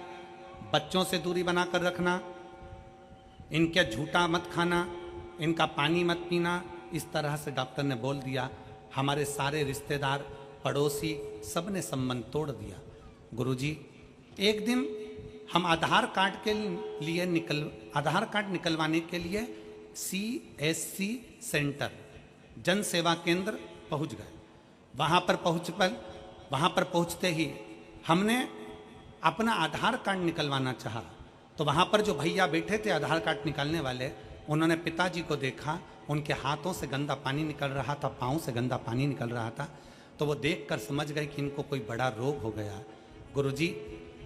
बच्चों से दूरी बनाकर रखना, इनके झूठा मत खाना, इनका पानी मत पीना। इस तरह से डॉक्टर ने बोल दिया। हमारे सारे रिश्तेदार, पड़ोसी सब ने संबंध तोड़ दिया। गुरुजी, एक दिन हम आधार कार्ड के लिए आधार कार्ड निकलवाने के लिए CSC सेंटर, जन सेवा केंद्र पहुंच गए। वहाँ पर पहुँचते ही हमने अपना आधार कार्ड निकलवाना चाहा, तो वहाँ पर जो भैया बैठे थे आधार कार्ड निकालने वाले, उन्होंने पिताजी को देखा, उनके हाथों से गंदा पानी निकल रहा था, पाँव से गंदा पानी निकल रहा था। तो वो देखकर समझ गए कि इनको कोई बड़ा रोग हो गया। गुरुजी,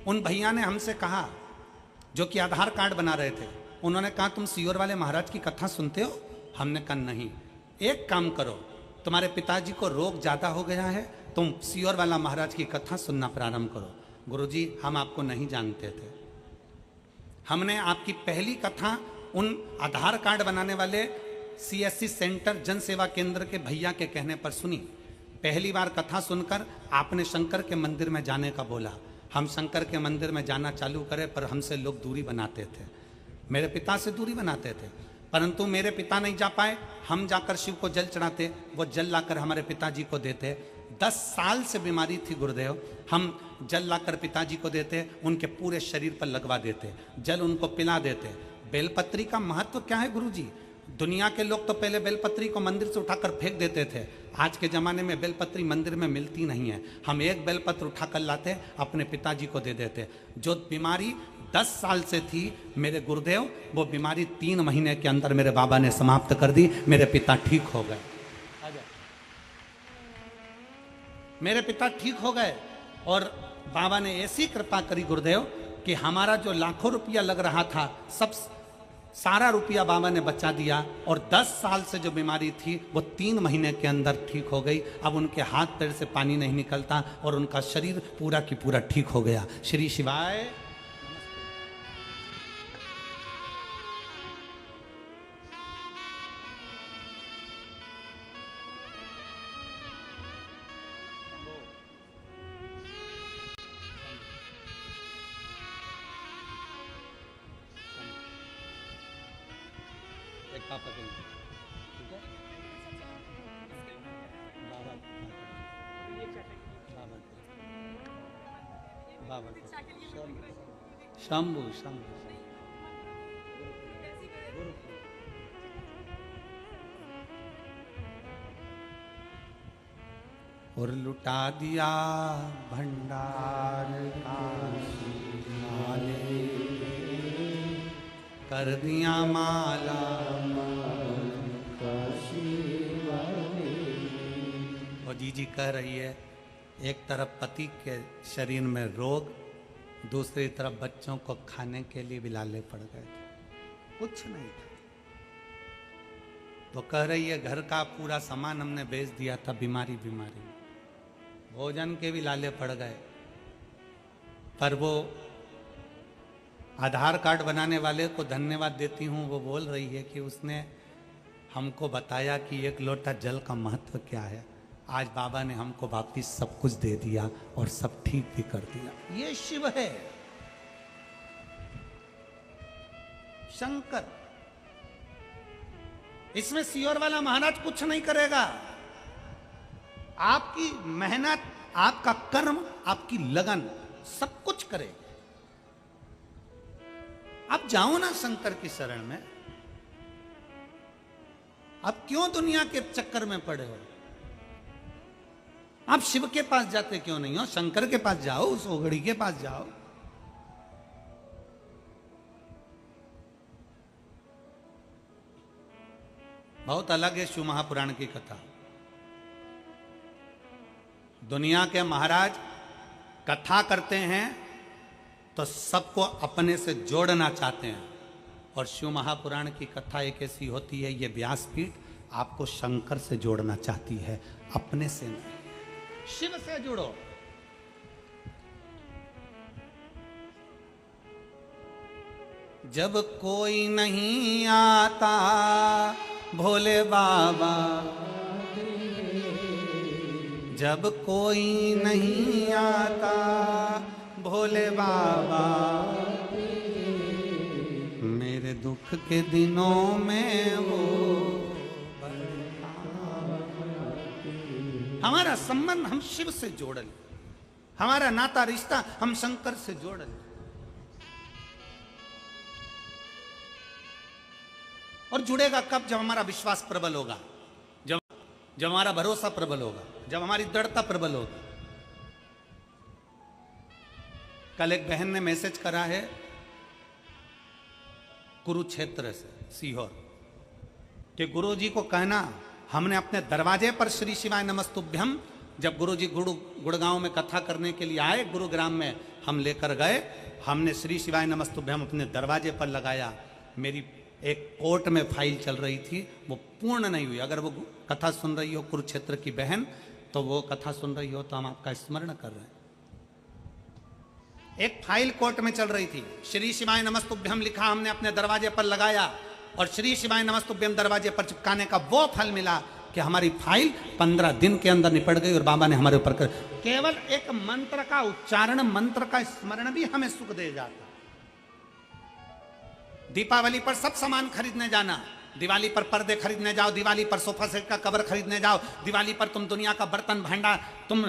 उन भैया ने हमसे कहा, जो कि आधार कार्ड बना रहे थे, उन्होंने कहा तुम सियोर वाले महाराज की कथा सुनते हो? हमने कहा नहीं। एक काम करो, तुम्हारे पिताजी को रोग ज़्यादा हो गया है, तुम सियोर वाला महाराज की कथा सुनना प्रारंभ करो। गुरुजी, हम आपको नहीं जानते थे। हमने आपकी पहली कथा उन आधार कार्ड बनाने वाले CSC सेंटर जन सेवा केंद्र के भैया के कहने पर सुनी। पहली बार कथा सुनकर आपने शंकर के मंदिर में जाने का बोला। हम शंकर के मंदिर में जाना चालू करें, पर हमसे लोग दूरी बनाते थे, मेरे पिता से दूरी बनाते थे। परंतु मेरे पिता नहीं जा पाए, हम जाकर शिव को जल चढ़ाते, वो जल लाकर हमारे पिताजी को देते। 10 साल से बीमारी थी गुरुदेव, हम जल लाकर पिताजी को देते, उनके पूरे शरीर पर लगवा देते, जल उनको पिला देते। बेलपत्री का महत्व क्या है गुरुजी? दुनिया के लोग तो पहले बेलपत्री को मंदिर से उठाकर फेंक देते थे। आज के ज़माने में बेलपत्री मंदिर में मिलती नहीं है। हम एक बेलपत्र उठाकर लाते, अपने पिताजी को दे देते। जो बीमारी 10 साल से थी मेरे गुरुदेव, वो बीमारी 3 महीने के अंदर मेरे बाबा ने समाप्त कर दी। मेरे पिता ठीक हो गए। मेरे पिता ठीक हो गए और बाबा ने ऐसी कृपा करी गुरुदेव कि हमारा जो लाखों रुपया लग रहा था, सब सारा रुपया बाबा ने बचा दिया। और 10 साल से जो बीमारी थी वो 3 महीने के अंदर ठीक हो गई। अब उनके हाथ पैर से पानी नहीं निकलता और उनका शरीर पूरा की पूरा ठीक हो गया। श्री शिवाय। शंभु शंभु और लुटा दिया भंडार काले, कर दिया माला और जी कह रही है, एक तरफ पति के शरीर में रोग, दूसरी तरफ बच्चों को खाने के लिए भी लाले पड़ गए थे, कुछ नहीं था। तो कह रही है घर का पूरा सामान हमने बेच दिया था, बीमारी भोजन के भी लाले पड़ गए। पर वो आधार कार्ड बनाने वाले को धन्यवाद देती हूँ। वो बोल रही है कि उसने हमको बताया कि 1 लोटा जल का महत्व क्या है। आज बाबा ने हमको वापिस सब कुछ दे दिया और सब ठीक भी कर दिया। ये शिव है, शंकर। इसमें सियोर वाला महाराज कुछ नहीं करेगा। आपकी मेहनत, आपका कर्म, आपकी लगन सब कुछ करेगा। आप जाओ ना शंकर की शरण में। आप क्यों दुनिया के चक्कर में पड़े हो? आप शिव के पास जाते क्यों नहीं हो? शंकर के पास जाओ, उस ओगड़ी के पास जाओ। बहुत अलग है शिव महापुराण की कथा। दुनिया के महाराज कथा करते हैं तो सबको अपने से जोड़ना चाहते हैं, और शिव महापुराण की कथा एक ऐसी होती है, ये व्यासपीठ आपको शंकर से जोड़ना चाहती है, अपने से नहीं। शिव से जुड़ो। जब कोई नहीं आता भोले बाबा, जब कोई नहीं आता भोले बाबा, मेरे दुख के दिनों में वो। हमारा संबंध हम शिव से जोड़ लें, हमारा नाता रिश्ता हम शंकर से जोड़ लें। और जुड़ेगा कब? जब हमारा विश्वास प्रबल होगा, जब हमारा भरोसा प्रबल होगा, जब हमारी दृढ़ता प्रबल होगी। कल एक बहन ने मैसेज करा है कुरुक्षेत्र से, सीहोर, कि गुरुजी को कहना हमने अपने दरवाजे पर श्री शिवाय नमस्तुभ्यम, जब गुरुजी गुड़गांव में कथा करने के लिए आए, गुरुग्राम में हम लेकर गए, हमने श्री शिवाय नमस्तुभ्यम अपने दरवाजे पर लगाया। मेरी एक कोर्ट में फाइल चल रही थी, वो पूर्ण नहीं हुई। अगर वो कथा सुन रही हो कुरुक्षेत्र की बहन, तो वो कथा सुन रही हो तो हम आपका स्मरण कर रहे हैं। एक फाइल कोर्ट में चल रही थी, श्री शिवाय नमस्तुभ्यम लिखा, हमने अपने दरवाजे पर लगाया और श्री शिवाय नमस्तुभ्यम दरवाजे पर चिपकाने का वो फल मिला कि हमारी फाइल 15 दिन के अंदर निपट गई और बाबा ने हमारे ऊपर केवल एक मंत्र का उच्चारण, मंत्र का स्मरण भी हमें सुख दे जाता। दीपावली पर सब सामान खरीदने जाना, दिवाली पर पर्दे खरीदने जाओ, दिवाली पर सोफा सेट का कवर खरीदने जाओ, दिवाली पर तुम दुनिया का बर्तन भांडा, तुम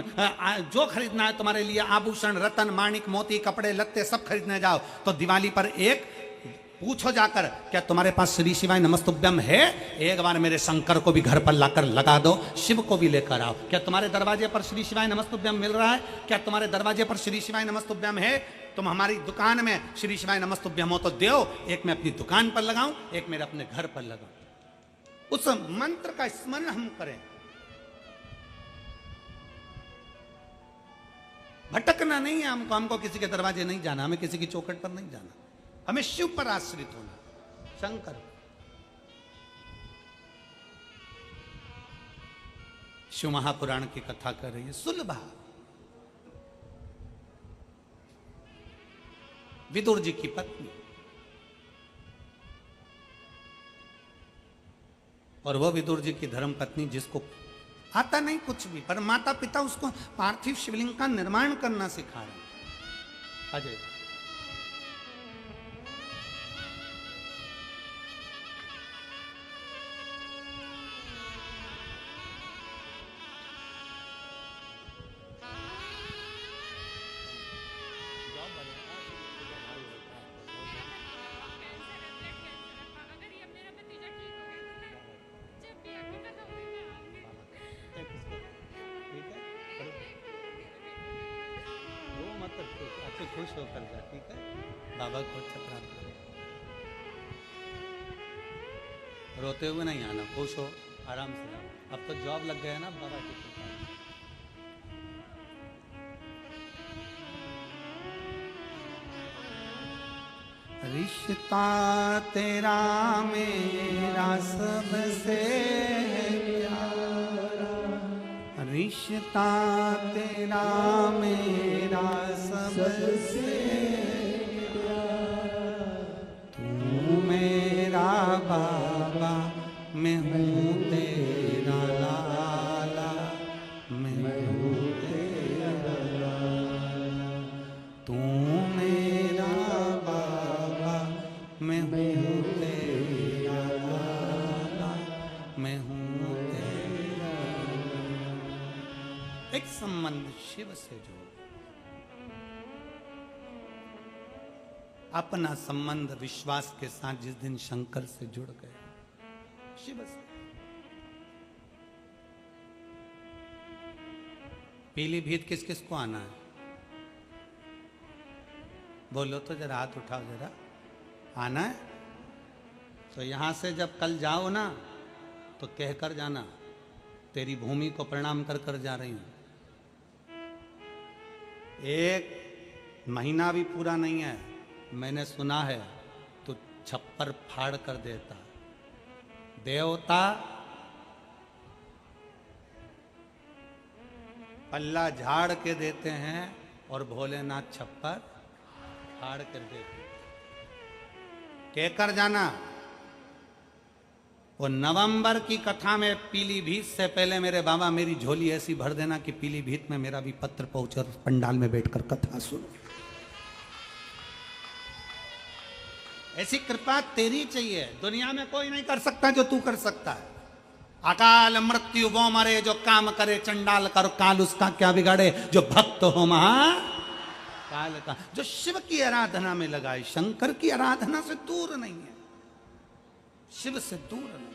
जो खरीदना है तुम्हारे लिए, आभूषण, रतन, माणिक, मोती, कपड़े लत्ते सब खरीदने जाओ, तो दिवाली पर एक पूछो जाकर, क्या तुम्हारे पास श्री शिवाय नमस्तुभ्यम है? एक बार मेरे शंकर को भी घर पर लाकर लगा दो, शिव को भी लेकर आओ। क्या तुम्हारे दरवाजे पर श्री शिवाय नमस्तुभ्यम मिल रहा है? क्या तुम्हारे दरवाजे पर श्री शिवाय नमस्तुभ्यम है? तुम हमारी दुकान में श्री शिवाय नमस्तुभ्यम हो तो दो, एक मैं अपनी दुकान पर लगाऊं, एक मेरे अपने घर पर लगाऊं। उस मंत्र का स्मरण हम करें। भटकना नहीं है हमको किसी के दरवाजे नहीं जाना, हमें किसी की चौखट पर नहीं जाना, हमें शिव पर आश्रित होना, शंकर। शिव महापुराण की कथा कर रही है सुलभा, विदुर जी की पत्नी, और वो विदुर जी की धर्म पत्नी, जिसको आता नहीं कुछ भी, पर माता पिता उसको पार्थिव शिवलिंग का निर्माण करना सिखा रहे। अजय खुश होकर जा, ठीक है? बाबा को अच्छा प्राप्त करो, रोते हुए नहीं आना, खुश हो, आराम से जाओ। अब तो जॉब लग गया ना बाबा के। रिश्ता तेरा मेरा सबसे प्यारा, रिश्ता तेरा मेरा सबसे प्यारा, तू मेरा बाबा, मैं हूँ तेरा लाला, मैं हूँ तेरा लाला, तू मेरा बाबा, मैं हूँ तेरा लाला, मैं हूँ तेरा लाला। एक संबंध शिव से जोड़, अपना संबंध विश्वास के साथ जिस दिन शंकर से जुड़ गए, शिव से। पीलीभीत किस किस को आना है? बोलो तो जरा, हाथ उठाओ जरा। आना है तो यहां से जब कल जाओ ना, तो कहकर जाना, तेरी भूमि को प्रणाम कर कर जा रही हूं। एक महीना भी पूरा नहीं है, मैंने सुना है तो छप्पर फाड़ कर देता। देवता पल्ला झाड़ के देते हैं और भोलेनाथ छप्पर फाड़ कर देते हैं। कहकर जाना, वो नवंबर की कथा में पीलीभीत से पहले मेरे बाबा मेरी झोली ऐसी भर देना कि पीलीभीत में मेरा भी पत्र पहुंचे और पंडाल में बैठकर कथा सुनो। ऐसी कृपा तेरी चाहिए, दुनिया में कोई नहीं कर सकता जो तू कर सकता है। अकाल मृत्यु वो मरे जो काम करे चंडाल कर काल उसका क्या बिगाड़े, जो भक्त हो महा काल का। जो शिव की आराधना में लगाए, शंकर की आराधना से दूर नहीं है, शिव से दूर नहीं।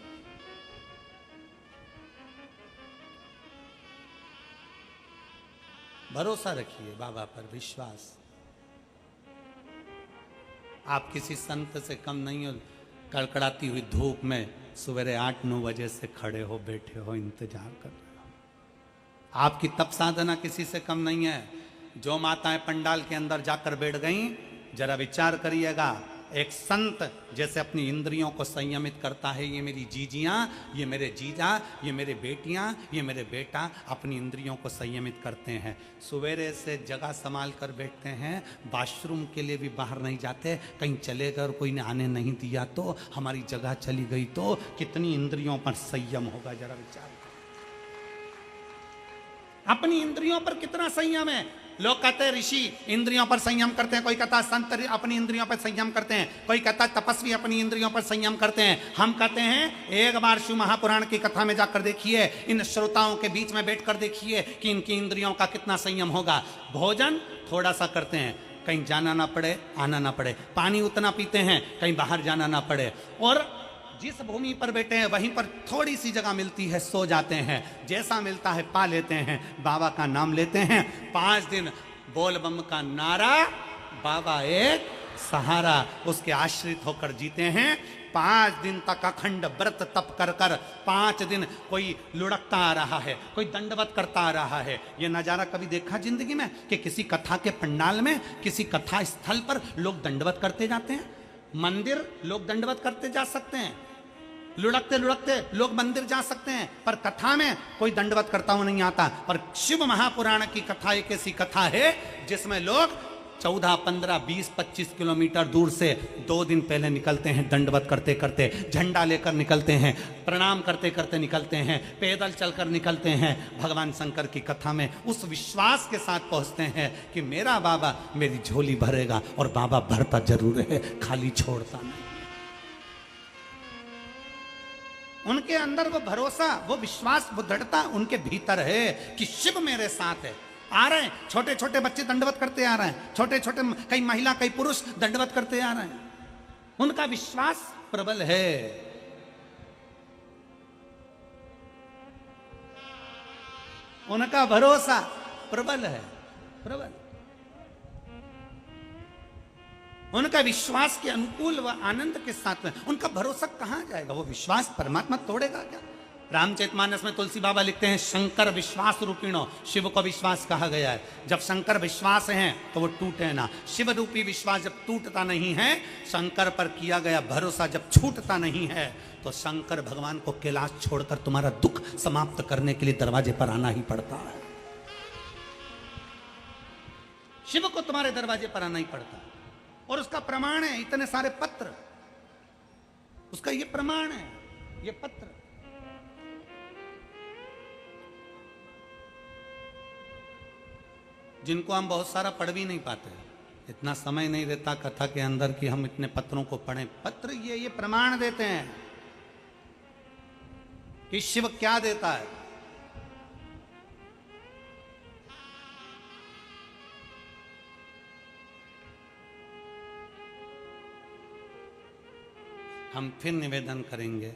भरोसा रखिए बाबा पर, विश्वास। आप किसी संत से कम नहीं हो। कड़कड़ाती हुई धूप में सवेरे 8-9 बजे से खड़े हो, बैठे हो, इंतजार कर रहे हो। आपकी तप साधना किसी से कम नहीं है। जो माताएं पंडाल के अंदर जाकर बैठ गईं, जरा विचार करिएगा, एक संत जैसे अपनी इंद्रियों को संयमित करता है, ये मेरी जीजियां, ये मेरे जीजा, ये मेरे बेटियां, ये मेरे बेटा अपनी इंद्रियों को संयमित करते हैं। सवेरे से जगह संभाल कर बैठते हैं, वॉशरूम के लिए भी बाहर नहीं जाते। कहीं चले गए और कोई ने आने नहीं दिया तो, हमारी जगह चली गई तो, कितनी इंद्रियों पर संयम होगा, जरा विचार। अपनी इंद्रियों पर कितना संयम है। लोग कहते हैं ऋषि इंद्रियों पर संयम करते हैं, कोई कहता है संत अपनी इंद्रियों पर संयम करते हैं, कोई कहता है तपस्वी अपनी इंद्रियों पर संयम करते हैं। हम कहते हैं एक बार शिव महापुराण की कथा में जाकर देखिए, इन श्रोताओं के बीच में बैठकर देखिए कि इनकी इंद्रियों का कितना संयम होगा। भोजन थोड़ा सा करते हैं, कहीं जाना ना पड़े, आना ना पड़े। पानी उतना पीते हैं, कहीं बाहर जाना ना पड़े। और जिस भूमि पर बैठे हैं वहीं पर थोड़ी सी जगह मिलती है, सो जाते हैं, जैसा मिलता है पा लेते हैं, बाबा का नाम लेते हैं। 5 दिन बोल बम का नारा, बाबा एक सहारा, उसके आश्रित होकर जीते हैं। 5 दिन तक अखंड व्रत तप कर कर, 5 दिन कोई लुढ़कता आ रहा है, कोई दंडवत करता आ रहा है। ये नजारा कभी देखा जिंदगी में कि किसी कथा के पंडाल में, किसी कथा स्थल पर लोग दंडवत करते जाते हैं? मंदिर लोग दंडवत करते जा सकते हैं, लुढ़कते लुढ़कते लोग मंदिर जा सकते हैं, पर कथा में कोई दंडवत करता हुआ नहीं आता। पर शिव महापुराण की कथा एक ऐसी कथा है जिसमें लोग 14, 15, 20, 25 किलोमीटर दूर से 2 दिन पहले निकलते हैं, दंडवत करते करते, झंडा लेकर निकलते हैं, प्रणाम करते करते निकलते हैं, पैदल चलकर निकलते हैं। भगवान शंकर की कथा में उस विश्वास के साथ पहुंचते हैं कि मेरा बाबा मेरी झोली भरेगा, और बाबा भरता जरूर है, खाली छोड़ता नहीं। उनके अंदर वो भरोसा, वो विश्वास, वो दृढ़ता उनके भीतर है कि शिव मेरे साथ है। आ रहे हैं छोटे छोटे बच्चे दंडवत करते आ रहे हैं, छोटे छोटे कई महिला कई पुरुष दंडवत करते आ रहे हैं। उनका विश्वास प्रबल है। उनका भरोसा प्रबल है, प्रबल। उनका विश्वास के अनुकूल व आनंद के साथ में उनका भरोसा कहां जाएगा? वो विश्वास परमात्मा तोड़ेगा क्या? रामचरितमानस में तुलसी बाबा लिखते हैं, शंकर विश्वास रूपिणो, शिव को विश्वास कहा गया है। जब शंकर विश्वास हैं तो वो टूटे ना। शिव रूपी विश्वास जब टूटता नहीं है, शंकर पर किया गया भरोसा जब छूटता नहीं है, तो शंकर भगवान को कैलाश छोड़कर तुम्हारा दुख समाप्त करने के लिए दरवाजे पर आना ही पड़ता है। शिव को तुम्हारे दरवाजे पर आना ही पड़ता है, और उसका प्रमाण है इतने सारे पत्र, उसका ये प्रमाण है, ये पत्र। जिनको हम बहुत सारा पढ़ भी नहीं पाते, इतना समय नहीं रहता कथा के अंदर कि हम इतने पत्रों को पढ़ें। पत्र ये प्रमाण देते हैं कि शिव क्या देता है। हम फिर निवेदन करेंगे,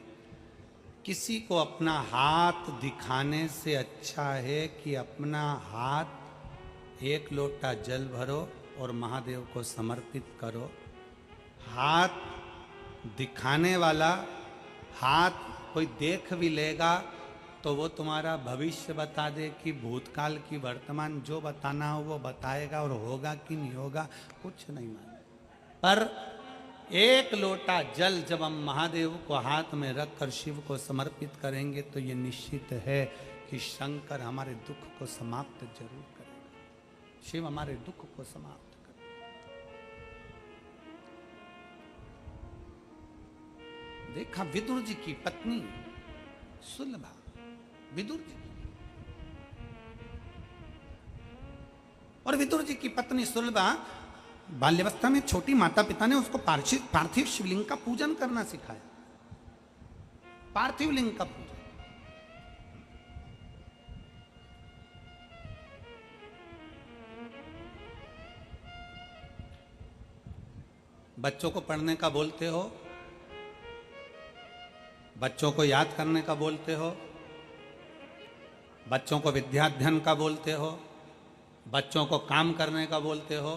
किसी को अपना हाथ दिखाने से अच्छा है कि अपना हाथ एक लोटा जल भरो और महादेव को समर्पित करो। हाथ दिखाने वाला, हाथ कोई देख भी लेगा तो वो तुम्हारा भविष्य बता दे कि भूतकाल की वर्तमान, जो बताना हो वो बताएगा, और होगा कि नहीं होगा कुछ नहीं मालूम। पर एक लोटा जल जब हम महादेव को हाथ में रखकर शिव को समर्पित करेंगे तो ये निश्चित है कि शंकर हमारे दुख को समाप्त जरूर करेगा, शिव हमारे दुख को समाप्त करेगा। देखा विदुर जी की पत्नी सुलभा, विदुर जी और विदुर जी की पत्नी सुलभा बाल्यावस्था में छोटी माता पिता ने उसको पार्थिव शिवलिंग का पूजन करना सिखाया। पार्थिव लिंग का पूजन। बच्चों को पढ़ने का बोलते हो, बच्चों को याद करने का बोलते हो, बच्चों को विद्याध्ययन का बोलते हो, बच्चों को काम करने का बोलते हो,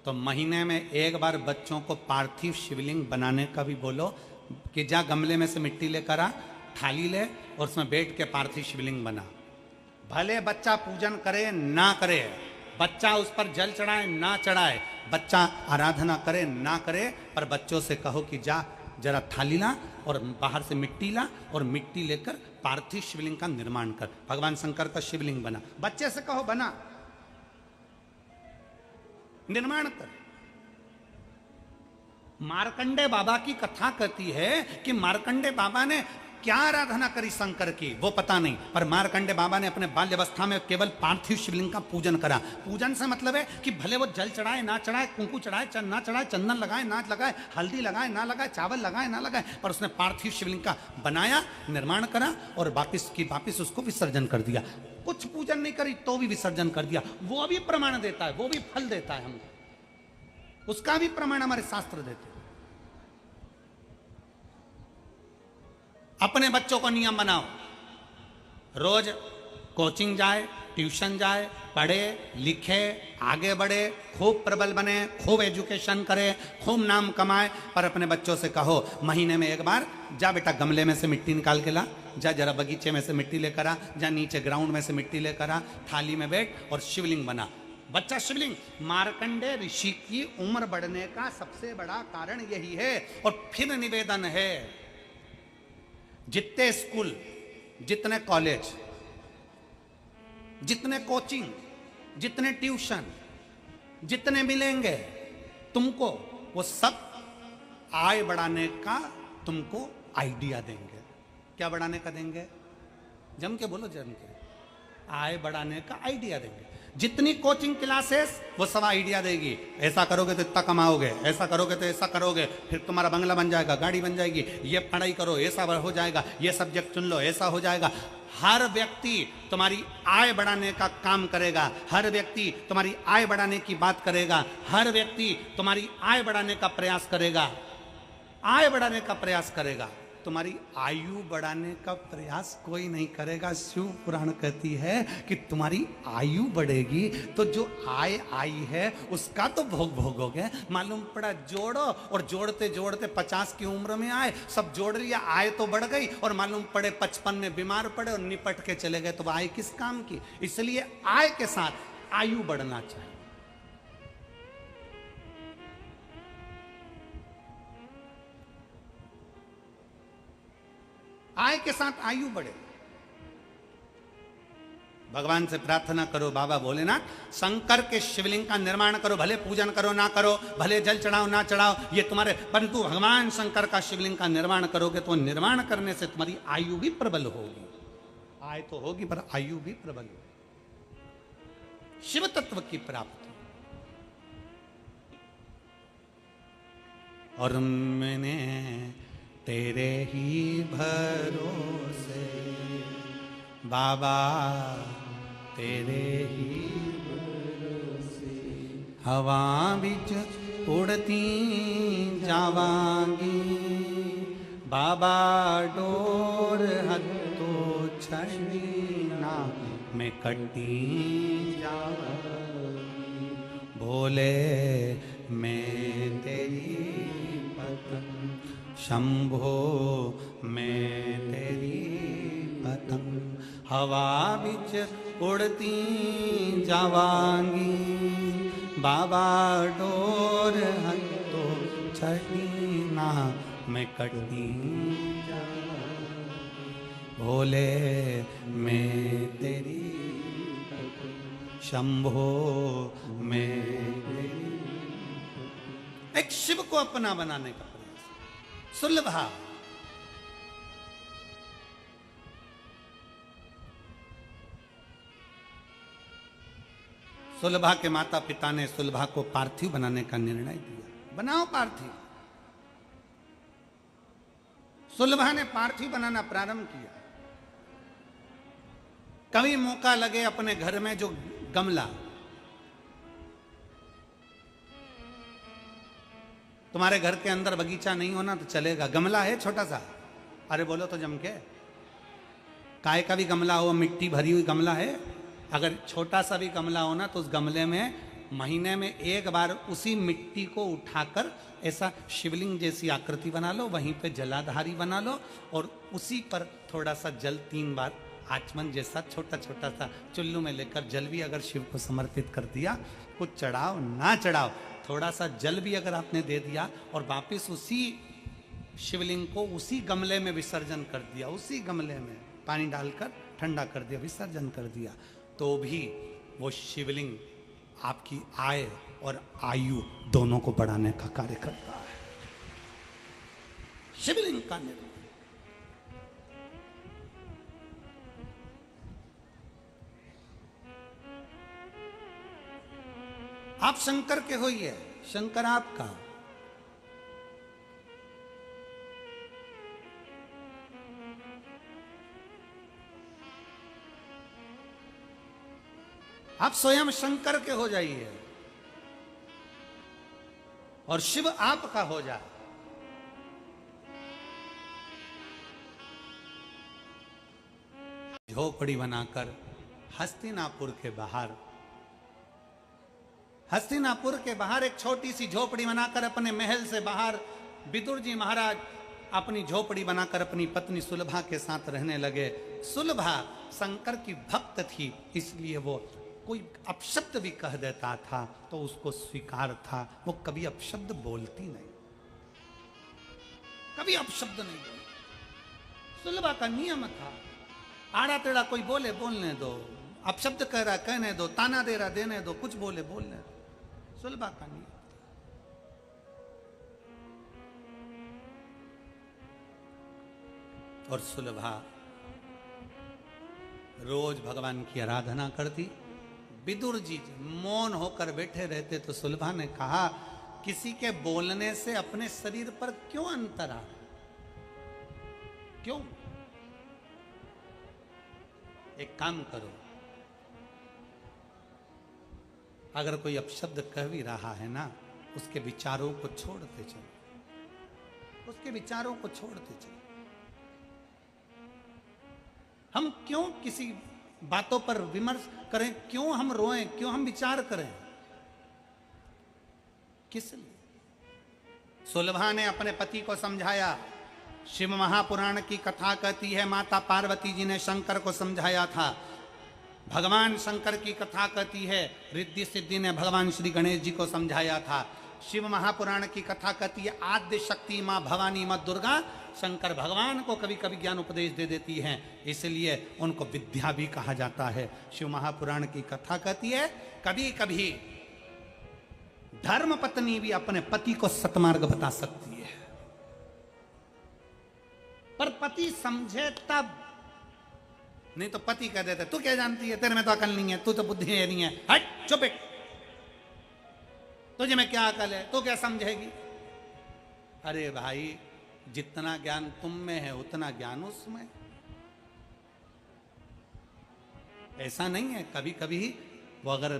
तो महीने में एक बार बच्चों को पार्थिव शिवलिंग बनाने का भी बोलो कि जा गमले में से मिट्टी लेकर आ, थाली ले और उसमें बैठ के पार्थिव शिवलिंग बना। भले बच्चा पूजन करे ना करे, बच्चा उस पर जल चढ़ाए ना चढ़ाए, बच्चा आराधना करे ना करे, पर बच्चों से कहो कि जा जरा थाली ला और बाहर से मिट्टी ला और मिट्टी लेकर पार्थिव शिवलिंग का निर्माण कर। भगवान शंकर का शिवलिंग बना, बच्चे से कहो बना, निर्माण कर। मार्कंडे बाबा की कथा कहती है कि मार्कंडे बाबा ने क्या आराधना करी शंकर की वो पता नहीं, पर मार्कंडे बाबा ने अपने बाल्यावस्था में केवल पार्थिव शिवलिंग का पूजन करा। पूजन से मतलब है कि भले वो जल चढ़ाए ना चढ़ाए, कुंकू चढ़ाए ना चढ़ाए, चंदन लगाए ना लगाए, हल्दी लगाए ना लगाए, चावल लगाए ना लगाए, पर उसने पार्थिव शिवलिंग का बनाया, निर्माण करा और वापिस उसको विसर्जन कर दिया। कुछ पूजन नहीं करी तो भी विसर्जन कर दिया। वो भी प्रमाण देता है, वो भी फल देता है हमको, उसका भी प्रमाण हमारे शास्त्र देते हैं। अपने बच्चों को नियम बनाओ, रोज कोचिंग जाए, ट्यूशन जाए, पढ़े लिखे, आगे बढ़े, खूब प्रबल बने, खूब एजुकेशन करे, खूब नाम कमाए, पर अपने बच्चों से कहो महीने में एक बार जा बेटा गमले में से मिट्टी निकाल के ला, जा जरा बगीचे में से मिट्टी लेकर आ, जा नीचे ग्राउंड में से मिट्टी लेकर आ, थाली में बैठ और शिवलिंग बना। बच्चा शिवलिंग। मार्कंडे ऋषि की उम्र बढ़ने का सबसे बड़ा कारण यही है। और फिर निवेदन है, जितने स्कूल, जितने कॉलेज, जितने कोचिंग, जितने ट्यूशन, जितने मिलेंगे तुमको, वो सब आय बढ़ाने का तुमको आइडिया देंगे। क्या बढ़ाने का देंगे? जम के बोलो, जम के। आय बढ़ाने का आइडिया देंगे। जितनी कोचिंग क्लासेस वो सब आइडिया देगी, ऐसा करोगे तो इतना कमाओगे, ऐसा करोगे तो ऐसा करोगे, फिर तुम्हारा बंगला बन जाएगा, गाड़ी बन जाएगी, ये पढ़ाई करो ऐसा हो जाएगा, ये सब्जेक्ट चुन लो ऐसा हो जाएगा। हर व्यक्ति तुम्हारी आय बढ़ाने का काम करेगा, हर व्यक्ति तुम्हारी आय बढ़ाने की बात करेगा, हर व्यक्ति तुम्हारी आय बढ़ाने का प्रयास करेगा, आय बढ़ाने का प्रयास करेगा। तुम्हारी आयु बढ़ाने का प्रयास कोई नहीं करेगा। शिव पुराण कहती है कि तुम्हारी आयु बढ़ेगी तो जो आय आई है उसका तो भोग भोगोगे। मालूम पड़ा जोड़ो, और जोड़ते जोड़ते 50 की उम्र में आए, सब जोड़ लिया, आय तो बढ़ गई, और मालूम पड़े 55 में बीमार पड़े और निपट के चले गए, तो आय किस काम की? इसलिए आय के साथ आयु बढ़ना चाहिए। आय के साथ आयु बढ़े। भगवान से प्रार्थना करो, बाबा भोलेनाथ शंकर के शिवलिंग का निर्माण करो, भले पूजन करो ना करो, भले जल चढ़ाओ ना चढ़ाओ, ये तुम्हारे, परंतु भगवान शंकर का शिवलिंग का निर्माण करोगे तो निर्माण करने से तुम्हारी आयु भी प्रबल होगी। आय तो होगी पर आयु भी प्रबल होगी। शिव तत्व की प्राप्ति। और मैंने तेरे ही भरोसे बाबा, तेरे ही भरोसे हवा बिच उड़ती जावांगी, बाबा डोर हत्तो छड़ी ना मैं कटी जावांगी, भोले मैं तेरी पतंग, शंभो मैं तेरी पतंग, हवा बिच उड़ती जावांगी, बाबा डोर हत्तो छड़ी ना मैं कटी जावांगी। भोले मैं तेरी, शंभो मैं तेरी। एक शिव को अपना बनाने का प्रयास। सुलभा सुलभा के माता पिता ने सुलभा को पार्थिव बनाने का निर्णय दिया। बनाओ पार्थिव। सुलभा ने पार्थिव बनाना प्रारंभ किया। कभी मौका लगे अपने घर में जो गमला, तुम्हारे घर के अंदर बगीचा नहीं होना तो चलेगा, गमला है छोटा सा, अरे बोलो तो जम के, काय का भी गमला हो, मिट्टी भरी हुई गमला है, अगर छोटा सा भी गमला हो ना तो उस गमले में महीने में एक बार उसी मिट्टी को उठाकर ऐसा शिवलिंग जैसी आकृति बना लो, वहीं पे जलाधारी बना लो और उसी पर थोड़ा सा जल 3 बार आचमन जैसा छोटा छोटा सा चुल्लू में लेकर जल भी अगर शिव को समर्पित कर दिया, कुछ चढ़ाओ ना चढ़ाओ, थोड़ा सा जल भी अगर आपने दे दिया और वापिस उसी शिवलिंग को उसी गमले में विसर्जन कर दिया, उसी गमले में पानी डालकर ठंडा कर दिया, विसर्जन कर दिया, तो भी वो शिवलिंग आपकी आय और आयु दोनों को बढ़ाने का कार्य करता है। शिवलिंग का निर्माण। आप शंकर के होइए, शंकर आपका। आप स्वयं शंकर के हो जाइए और शिव आपका हो जाए। झोपड़ी बनाकर हस्तिनापुर के बाहर, हस्तिनापुर के बाहर एक छोटी सी झोपड़ी बनाकर अपने महल से बाहर विदुर जी महाराज अपनी झोपड़ी बनाकर अपनी पत्नी सुलभा के साथ रहने लगे। सुलभा शंकर की भक्त थी, इसलिए वो कोई अपशब्द भी कह देता था तो उसको स्वीकार था। वो कभी अपशब्द बोलती नहीं, कभी अपशब्द नहीं बोलती। सुलभा का नियम था, आड़ा टेढ़ा कोई बोले बोलने दो, अपशब्द कह रहा कहने दो, ताना दे रहा देने दो, कुछ बोले बोलने दो। सुलभा का नियम। और सुलभा रोज भगवान की आराधना करती। विदुर जी मौन होकर बैठे रहते तो सुलभा ने कहा, किसी के बोलने से अपने शरीर पर क्यों अंतर आ, क्यों? एक काम करो, अगर कोई अपशब्द कह भी रहा है ना, उसके विचारों को छोड़ते चलो, उसके विचारों को छोड़ते चलो। हम क्यों किसी बातों पर विमर्श करें, क्यों हम रोएं, क्यों हम विचार करें, किस लिए? सुलभा ने अपने पति को समझाया। शिव महापुराण की कथा कहती है माता पार्वती जी ने शंकर को समझाया था। भगवान शंकर की कथा कहती है रिद्धि सिद्धि ने भगवान श्री गणेश जी को समझाया था। शिव महापुराण की कथा कहती है आद्य शक्ति माँ भवानी माँ दुर्गा शंकर भगवान को कभी कभी ज्ञान उपदेश दे देती हैं, इसलिए उनको विद्या भी कहा जाता है। शिव महापुराण की कथा कहती है कभी कभी धर्म पत्नी भी अपने पति को सतमार्ग बता सकती है, पर पति समझे तब, नहीं तो पति कह देते तू क्या जानती है, तेरे में तो अकल नहीं है, तू तो बुद्धि है नहीं है, हट चुप है, तुझे में क्या अकल है, तू क्या समझेगी। अरे भाई जितना ज्ञान तुम में है उतना ज्ञान उसमें। ऐसा नहीं है, कभी कभी वो अगर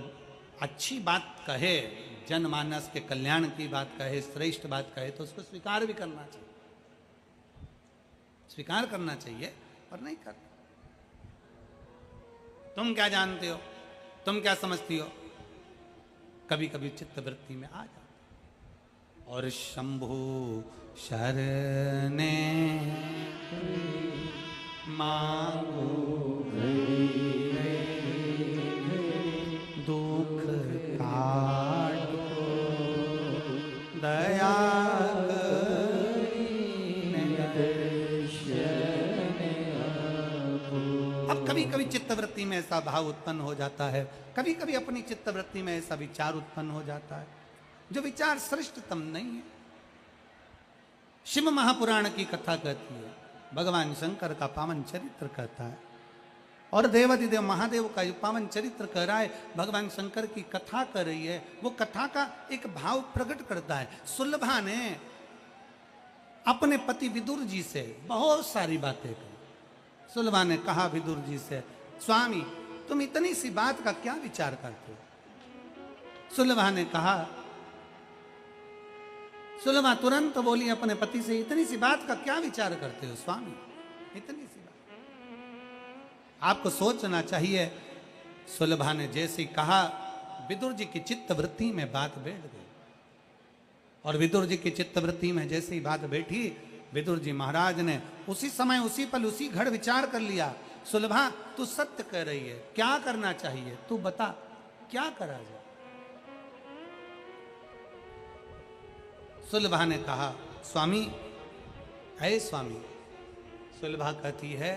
अच्छी बात कहे, जनमानस के कल्याण की बात कहे, श्रेष्ठ बात कहे तो उसको स्वीकार भी करना चाहिए, स्वीकार करना चाहिए और नहीं करना। तुम क्या जानते हो, तुम क्या समझती हो, कभी कभी चित्तवृत्ति में आ जाता। और शंभु शरणे मांगो दुख काटो दया अब कभी कभी चित्तवृत्ति में ऐसा भाव उत्पन्न हो जाता है, कभी कभी अपनी चित्तवृत्ति में ऐसा विचार उत्पन्न हो जाता है जो विचार श्रेष्ठतम नहीं है। शिव महापुराण की कथा कहती है, भगवान शंकर का पावन चरित्र कहता है और देवाधिदेव महादेव का जो पावन चरित्र कह रहा है, भगवान शंकर की कथा कर रही है। वो कथा का एक भाव प्रकट करता है। सुलभा ने अपने पति विदुर जी से बहुत सारी बातें कही। सुलभा ने कहा विदुर जी से, स्वामी तुम इतनी सी बात का क्या विचार करते हो? सुलभा ने कहा, सुलभा तुरंत बोली अपने पति से, इतनी सी बात का क्या विचार करते हो स्वामी? इतनी सी बात आपको सोचना चाहिए। सुलभा ने जैसे कहा, विदुर जी की चित्तवृत्ति में बात बैठ गई और विदुर जी की चित्तवृत्ति में जैसे ही बात बैठी, विदुर जी महाराज ने उसी समय उसी पल उसी घड़ विचार कर लिया, सुलभा तू सत्य कह रही है, क्या करना चाहिए तू बता, क्या करा जाए? सुलभा ने कहा, स्वामी ऐ स्वामी। सुलभा कहती है,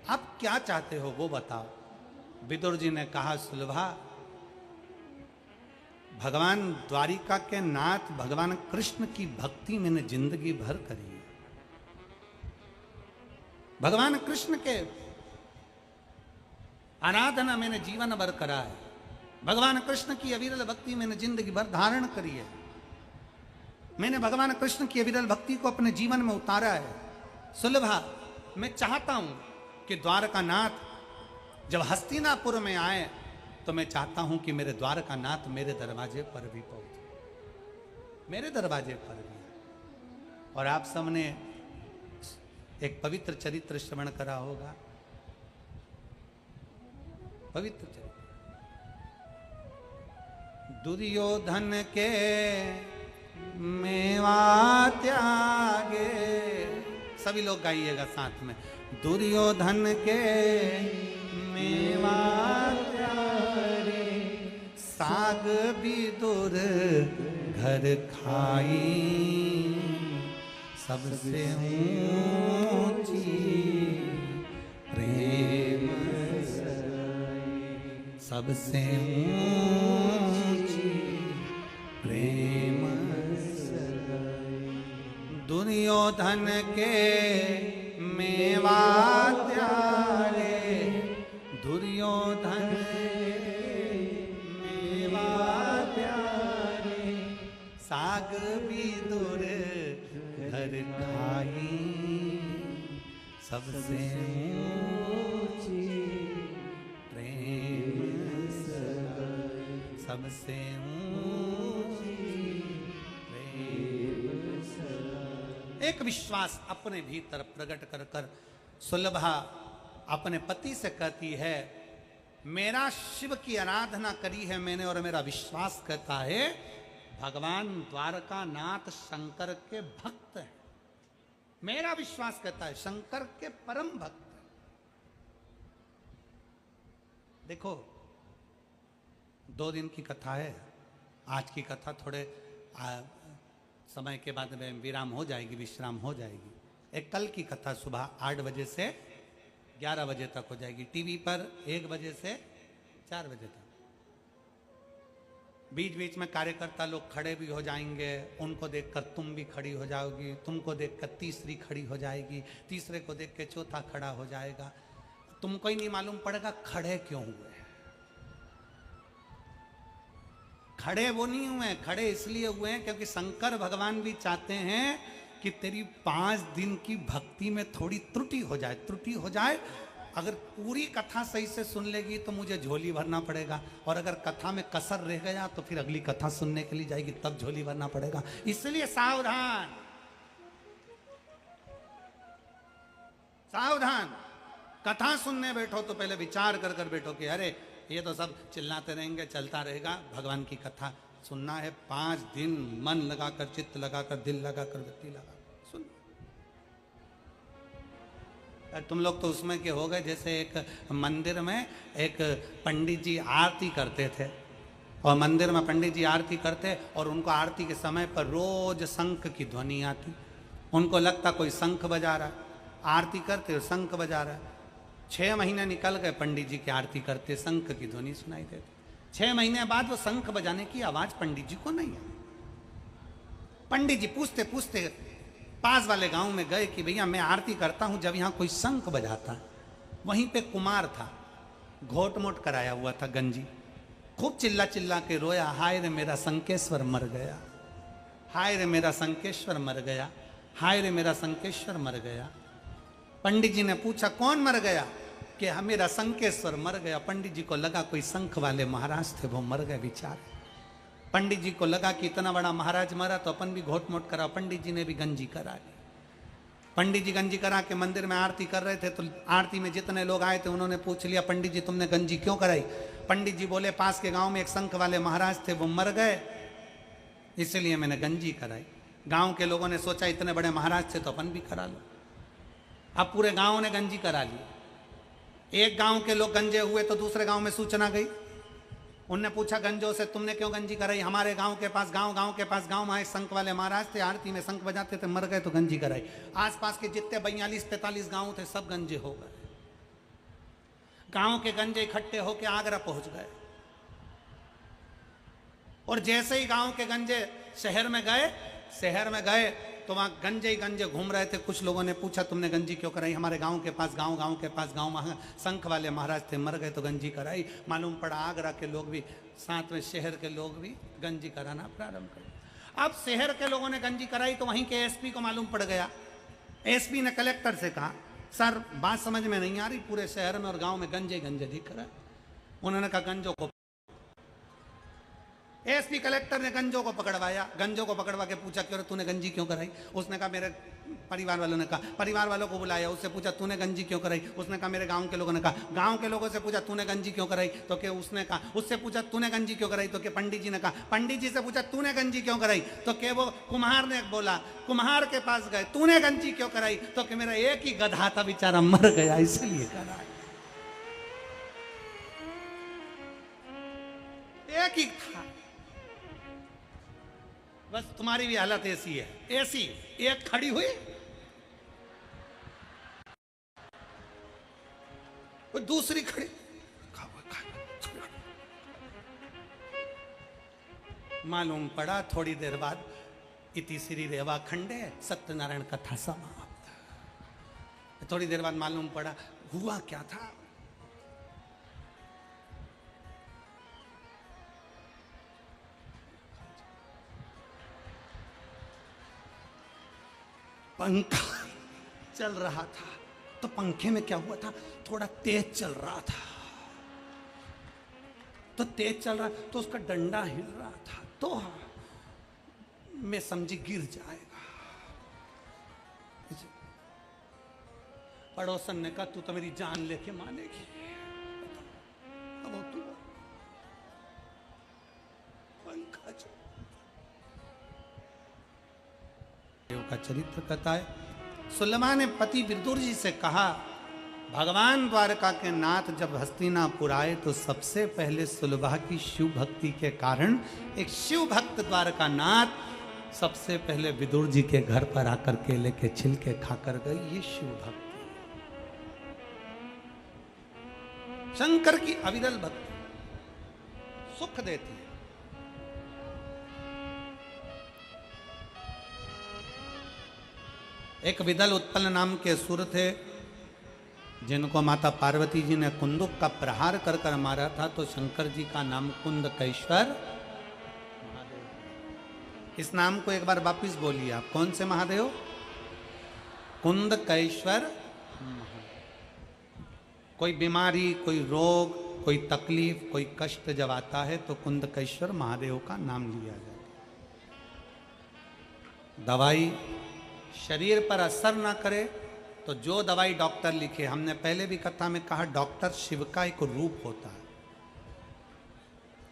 आप क्या चाहते हो वो बताओ। विदुर जी ने कहा, सुलभा भगवान द्वारिका के नाथ भगवान कृष्ण की भक्ति मैंने जिंदगी भर करी है। भगवान कृष्ण के आराधना मैंने जीवन भर करा है। भगवान कृष्ण की अविरल भक्ति मैंने जिंदगी भर धारण करी है। मैंने भगवान कृष्ण की अविरल भक्ति को अपने जीवन में उतारा है। सुलभा मैं चाहता हूं कि द्वारका नाथ जब हस्तिनापुर में आए तो मैं चाहता हूं कि मेरे द्वारका नाथ मेरे दरवाजे पर भी पहुंचे, मेरे दरवाजे पर भी। और आप सबने एक पवित्र चरित्र श्रवण करा होगा, पवित्र चरित्र दुर्योधन के मेवा त्यागे। सभी लोग गाइएगा साथ में, दुर्योधन के मेवा त्यागे, साग विदुर घर खाई, सबसे ऊंची प्रेम सबसे ऊंची प्रेम। दुर्योधन के मेवा त्यागे, दुर्योधन मेवा त्यागे, साग विदुर घर खाई, सबसे ऊंची प्रेम सबसे ऊंची प्रेम। एक विश्वास अपने भीतर प्रकट कर कर सुलभा अपने पति से कहती है, मेरा शिव की आराधना करी है मैंने और मेरा विश्वास कहता है भगवान द्वारका नाथ शंकर के भक्त हैं। मेरा विश्वास कहता है शंकर के परम भक्त हैं। देखो 2 दिन की कथा है, आज की कथा थोड़े समय के बाद में विराम हो जाएगी, विश्राम हो जाएगी। एक कल की कथा सुबह 8 बजे से 11 बजे तक हो जाएगी, टीवी पर 1 बजे से 4 बजे तक। बीच बीच में कार्यकर्ता लोग खड़े भी हो जाएंगे, उनको देखकर तुम भी खड़ी हो जाओगी, तुमको देखकर तीसरी खड़ी हो जाएगी, तीसरे को देख के चौथा खड़ा हो जाएगा। तुमको ही नहीं मालूम पड़ेगा खड़े क्यों हुए। खड़े वो नहीं हुए, खड़े इसलिए हुए हैं क्योंकि शंकर भगवान भी चाहते हैं कि तेरी 5 दिन की भक्ति में थोड़ी त्रुटि हो जाए, त्रुटि हो जाए। अगर पूरी कथा सही से सुन लेगी तो मुझे झोली भरना पड़ेगा, और अगर कथा में कसर रह गया तो फिर अगली कथा सुनने के लिए जाएगी, तब झोली भरना पड़ेगा। इसलिए सावधान, सावधान। कथा सुनने बैठो तो पहले विचार कर कर बैठो कि अरे ये तो सब चिल्लाते रहेंगे, चलता रहेगा। भगवान की कथा सुनना है 5 दिन, मन लगाकर, चित्त लगाकर, दिल लगाकर, वृत्ति लगाकर सुन। तुम लोग तो उसमें के हो गए जैसे एक मंदिर में एक पंडित जी आरती करते थे, और मंदिर में पंडित जी आरती करते और उनको आरती के समय पर रोज शंख की ध्वनि आती। उनको लगता कोई शंख बजा रहा है, आरती करते और शंख बजा रहा है। 6 महीने निकल गए, पंडित जी की आरती करते, शंख की ध्वनि सुनाई देती। 6 महीने बाद वो शंख बजाने की आवाज पंडित जी को नहीं आई। पंडित जी पूछते पूछते पास वाले गांव में गए कि भैया मैं आरती करता हूं, जब यहां कोई शंख बजाता है। वहीं पे कुमार था, घोट मोट कराया हुआ था गंजी, खूब चिल्ला चिल्ला के रोया, हाय रे मेरा शंकेश्वर मर गया, हाय रे मेरा शंकेश्वर मर गया, हाय रे मेरा शंकेश्वर मर गया। पंडित जी ने पूछा कौन मर गया? कि मेरा शंकेश्वर मर गया। पंडित जी को लगा कोई शंख वाले महाराज थे, वो मर गए बेचारे। पंडित जी को लगा कि इतना बड़ा महाराज मरा तो अपन भी घोट मोट करा। पंडित जी ने भी गंजी करा ली। पंडित जी गंजी करा के मंदिर में आरती कर रहे थे, तो आरती में जितने लोग आए थे उन्होंने पूछ लिया, पंडित जी तुमने गंजी क्यों कराई? पंडित जी बोले पास के गांव में एक शंख वाले महाराज थे, वो मर गए, इसलिए मैंने गंजी कराई। गांव के लोगों ने सोचा इतने बड़े महाराज थे तो अपन भी करा लो। अब पूरे गांव ने गंजी करा ली। एक गांव के लोग गंजे हुए तो दूसरे गांव में सूचना गई। उनने पूछा गंजों से तुमने क्यों गंजी कराई? हमारे गांव के पास गांव के पास गांव में शंख वाले महाराज थे, आरती में शंख बजाते थे, मर गए तो गंजी कराई। आसपास के जितने 42-43 गांव थे सब गंजे हो गए। गांव के गंजे इकट्ठे होकर आगरा पहुंच गए, और जैसे ही गांव के गंजे शहर में गए तो वहां गंजे ही गंजे घूम रहे थे। कुछ लोगों ने पूछा तुमने गंजी क्यों कराई? हमारे गांव के पास गांव के पास गांव में शंख वाले महाराज थे, मर गए तो गंजी कराई। मालूम पड़ा आगरा के लोग भी, साथ में शहर के लोग भी गंजी कराना प्रारंभ कर। अब शहर के लोगों ने गंजी कराई तो वहीं के एसपी को मालूम पड़ गया। एसपी ने कलेक्टर से कहा सर बात समझ में नहीं आ रही, पूरे शहर में और गांव में गंजे गंजे दिख रहा है। उन्होंने कहा गंजों को। एसपी कलेक्टर ने गंजों को पकड़वाया। गंजों को पकड़वा के पूछा क्यों तूने गंजी क्यों कराई? उसने कहा मेरे परिवार वालों ने कहा। परिवार वालों को बुलाया, उससे पूछा तूने गंजी क्यों कराई? उसने कहा मेरे गांव के लोगों ने कहा। गांव के लोगों से पूछा तूने गंजी क्यों कराई? तो क्या उसने कहा। उससे पूछा तूने गंजी क्यों कराई? तो क्या पंडित जी ने कहा। पंडित जी से पूछा तूने गंजी क्यों कराई? तो क्या वो कुम्हार ने बोला। कुम्हार के पास गए, तूने गंजी क्यों कराई? तो क्या मेरा एक ही गधा था बेचारा मर गया इसलिए कराई। एक ही था, बस तुम्हारी भी हालत ऐसी है। ऐसी एक खड़ी हुई, दूसरी खड़ी। मालूम पड़ा थोड़ी देर बाद इति श्री रेवा खंडे सत्यनारायण कथा समाप्त। थोड़ी देर बाद मालूम पड़ा हुआ क्या था। पंखा चल रहा था तो पंखे में क्या हुआ था, थोड़ा तेज चल रहा था। तो तेज चल रहा तो उसका डंडा हिल रहा था, तो मैं समझी गिर जाएगा। पड़ोसन ने कहा तू तो मेरी जान लेके मानेगी। अब तू पंखा चल का चरित्र कथा है। सुलमा ने पति विदुर जी से कहा भगवान द्वारका के नाथ जब हस्तिनापुर आए तो सबसे पहले सुलभा की शिव भक्ति के कारण एक शिव भक्त द्वारका नाथ सबसे पहले विदुर जी के घर पर आकर केले के छिलके खाकर गए। ये शिव भक्ति, शंकर की अविरल भक्ति सुख देती है। एक विदल उत्पल नाम के असुर थे जिनको माता पार्वती जी ने कुंदुक का प्रहार कर कर मारा था, तो शंकर जी का नाम कुंदकेश्वर महादेव। इस नाम को एक बार वापिस बोलिए आप, कौन से महादेव? कुंदकेश्वर महादेव। कोई बीमारी, कोई रोग, कोई तकलीफ, कोई कष्ट जब आता है तो कुंदकेश्वर महादेव का नाम लिया जाता है। दवाई शरीर पर असर ना करे तो जो दवाई डॉक्टर लिखे, हमने पहले भी कथा में कहा डॉक्टर शिव का एक रूप होता है,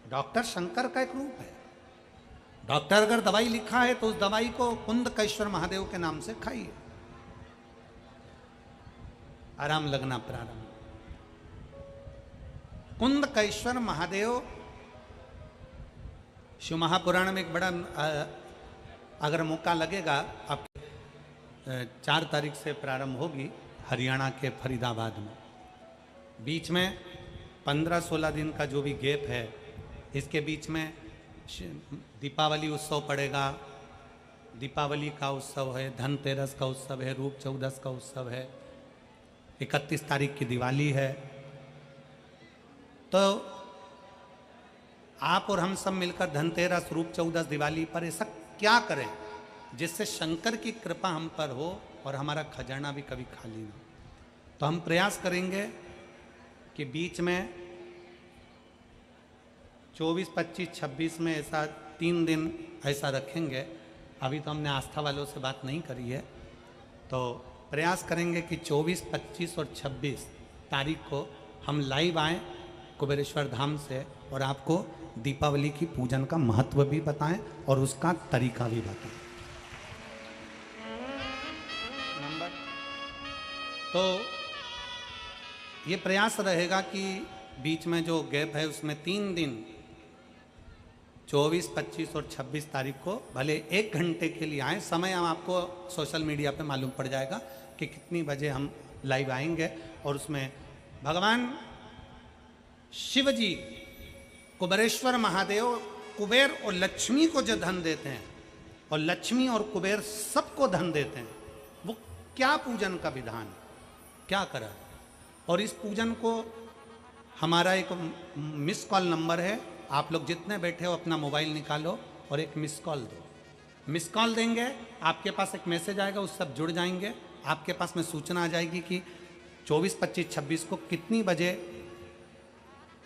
डॉक्टर शंकर का एक रूप है। डॉक्टर अगर दवाई लिखा है तो उस दवाई को कुंदकेश्वर महादेव के नाम से खाइए, आराम लगना प्रारंभ। कुंदकेश्वर महादेव शिव महापुराण में एक बड़ा, अगर मौका लगेगा आप 4 तारीख से प्रारंभ होगी हरियाणा के फरीदाबाद में। बीच में 15-16 दिन का जो भी गैप है, इसके बीच में दीपावली उत्सव पड़ेगा, दीपावली का उत्सव है, धनतेरस का उत्सव है, रूप चौदस का उत्सव है, 31 तारीख की दिवाली है। तो आप और हम सब मिलकर धनतेरस, रूप चौदस, दिवाली पर ऐसा क्या करें जिससे शंकर की कृपा हम पर हो और हमारा खजाना भी कभी खाली ना हो। तो हम प्रयास करेंगे कि बीच में 24, 25, 26 में ऐसा 3 दिन ऐसा रखेंगे। अभी तो हमने आस्था वालों से बात नहीं करी है, तो प्रयास करेंगे कि 24, 25 और 26 तारीख को हम लाइव आएँ कुबेरेश्वर धाम से और आपको दीपावली की पूजन का महत्व भी बताएं और उसका तरीका भी बताएं। तो ये प्रयास रहेगा कि बीच में जो गैप है उसमें 3 दिन 24, 25 और 26 तारीख को भले 1 घंटे के लिए आए। समय हम आपको सोशल मीडिया पे मालूम पड़ जाएगा कि कितनी बजे हम लाइव आएंगे। और उसमें भगवान शिव जी कुबेरेश्वर महादेव कुबेर और लक्ष्मी को जो धन देते हैं और लक्ष्मी और कुबेर सबको धन देते हैं, वो क्या पूजन का विधान, क्या करा। और इस पूजन को हमारा एक मिस कॉल नंबर है, आप लोग जितने बैठे हो अपना मोबाइल निकालो और एक मिस कॉल दो। मिस कॉल देंगे, आपके पास एक मैसेज आएगा, उस सब जुड़ जाएंगे, आपके पास में सूचना आ जाएगी कि 24, 25, 26 को कितनी बजे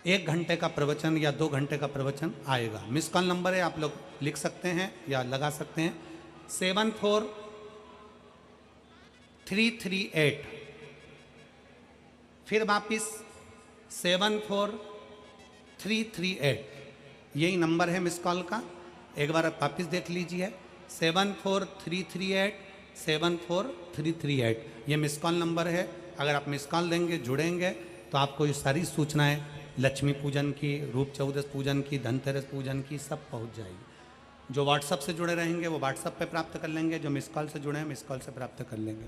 1 घंटे का प्रवचन या 2 घंटे का प्रवचन आएगा। मिस कॉल नंबर है, आप लोग लिख सकते हैं या लगा सकते हैं 74338। फिर वापिस 74338, यही नंबर है मिस कॉल का। एक बार आप वापिस देख लीजिए 74338 74338, ये मिस कॉल नंबर है। अगर आप मिस कॉल देंगे, जुड़ेंगे, तो आपको ये सारी सूचनाएं लक्ष्मी पूजन की, रूप चौदस पूजन की, धनतेरस पूजन की सब पहुंच जाएगी। जो व्हाट्सअप से जुड़े रहेंगे वो व्हाट्सअप पे प्राप्त कर लेंगे, जो मिस कॉल से जुड़े हैं मिस कॉल से प्राप्त कर लेंगे।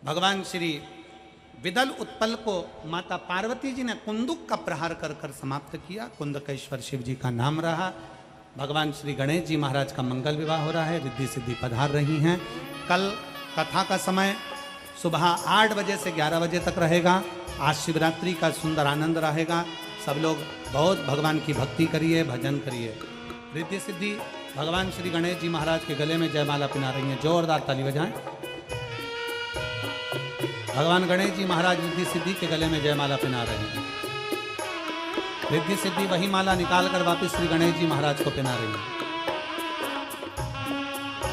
भगवान श्री विदल उत्पल को माता पार्वती जी ने कुंदुक का प्रहार कर कर समाप्त किया। कुंदकेश्वर शिव जी का नाम रहा। भगवान श्री गणेश जी महाराज का मंगल विवाह हो रहा है, रिद्धि सिद्धि पधार रही हैं। कल कथा का समय सुबह 8 बजे से 11 बजे तक रहेगा। आज शिवरात्रि का सुंदर आनंद रहेगा। सब लोग बहुत भगवान की भक्ति करिए, भजन करिए। रिद्धि सिद्धि भगवान श्री गणेश जी महाराज के गले में जयमाला पिना रही हैं, जोरदार ताली बजाएं। भगवान गणेश जी महाराज रिद्धि सिद्धि के गले में जयमाला पिना रहे हैं। रिद्धि सिद्धि वही माला निकालकर वापस श्री गणेश जी महाराज को पिना रही है।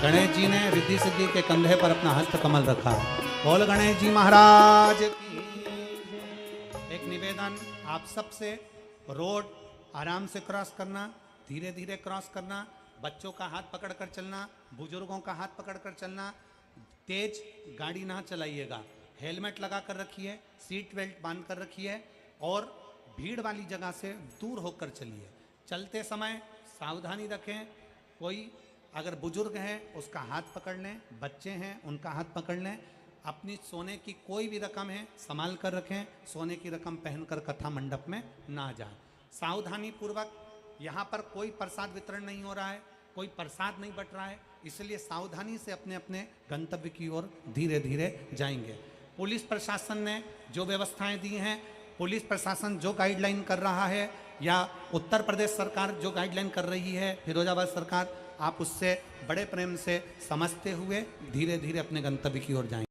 गणेश जी ने रिद्धि सिद्धि के कंधे पर अपना हस्त कमल रखा है। बोल गणेश जी महाराज की। एक निवेदन आप सबसे, रोड आराम से क्रॉस करना, धीरे धीरे क्रॉस करना, बच्चों का हाथ पकड़कर चलना, बुजुर्गों का हाथ पकड़कर चलना, तेज गाड़ी ना चलाइएगा, हेलमेट लगा कर रखिए, सीट बेल्ट बांध कर रखिए और भीड़ वाली जगह से दूर होकर चलिए। चलते समय सावधानी रखें। कोई अगर बुजुर्ग हैं उसका हाथ पकड़ लें, बच्चे हैं उनका हाथ पकड़ लें। अपनी सोने की कोई भी रकम है संभाल कर रखें। सोने की रकम पहनकर कथा मंडप में ना जाएं। सावधानी पूर्वक, यहाँ पर कोई प्रसाद वितरण नहीं हो रहा है, कोई प्रसाद नहीं बट रहा है, इसलिए सावधानी से अपने अपने गंतव्य की ओर धीरे धीरे जाएंगे। पुलिस प्रशासन ने जो व्यवस्थाएं दी हैं, पुलिस प्रशासन जो गाइडलाइन कर रहा है, या उत्तर प्रदेश सरकार जो गाइडलाइन कर रही है, फिरोजाबाद सरकार, आप उससे बड़े प्रेम से समझते हुए धीरे धीरे अपने गंतव्य की ओर जाएं।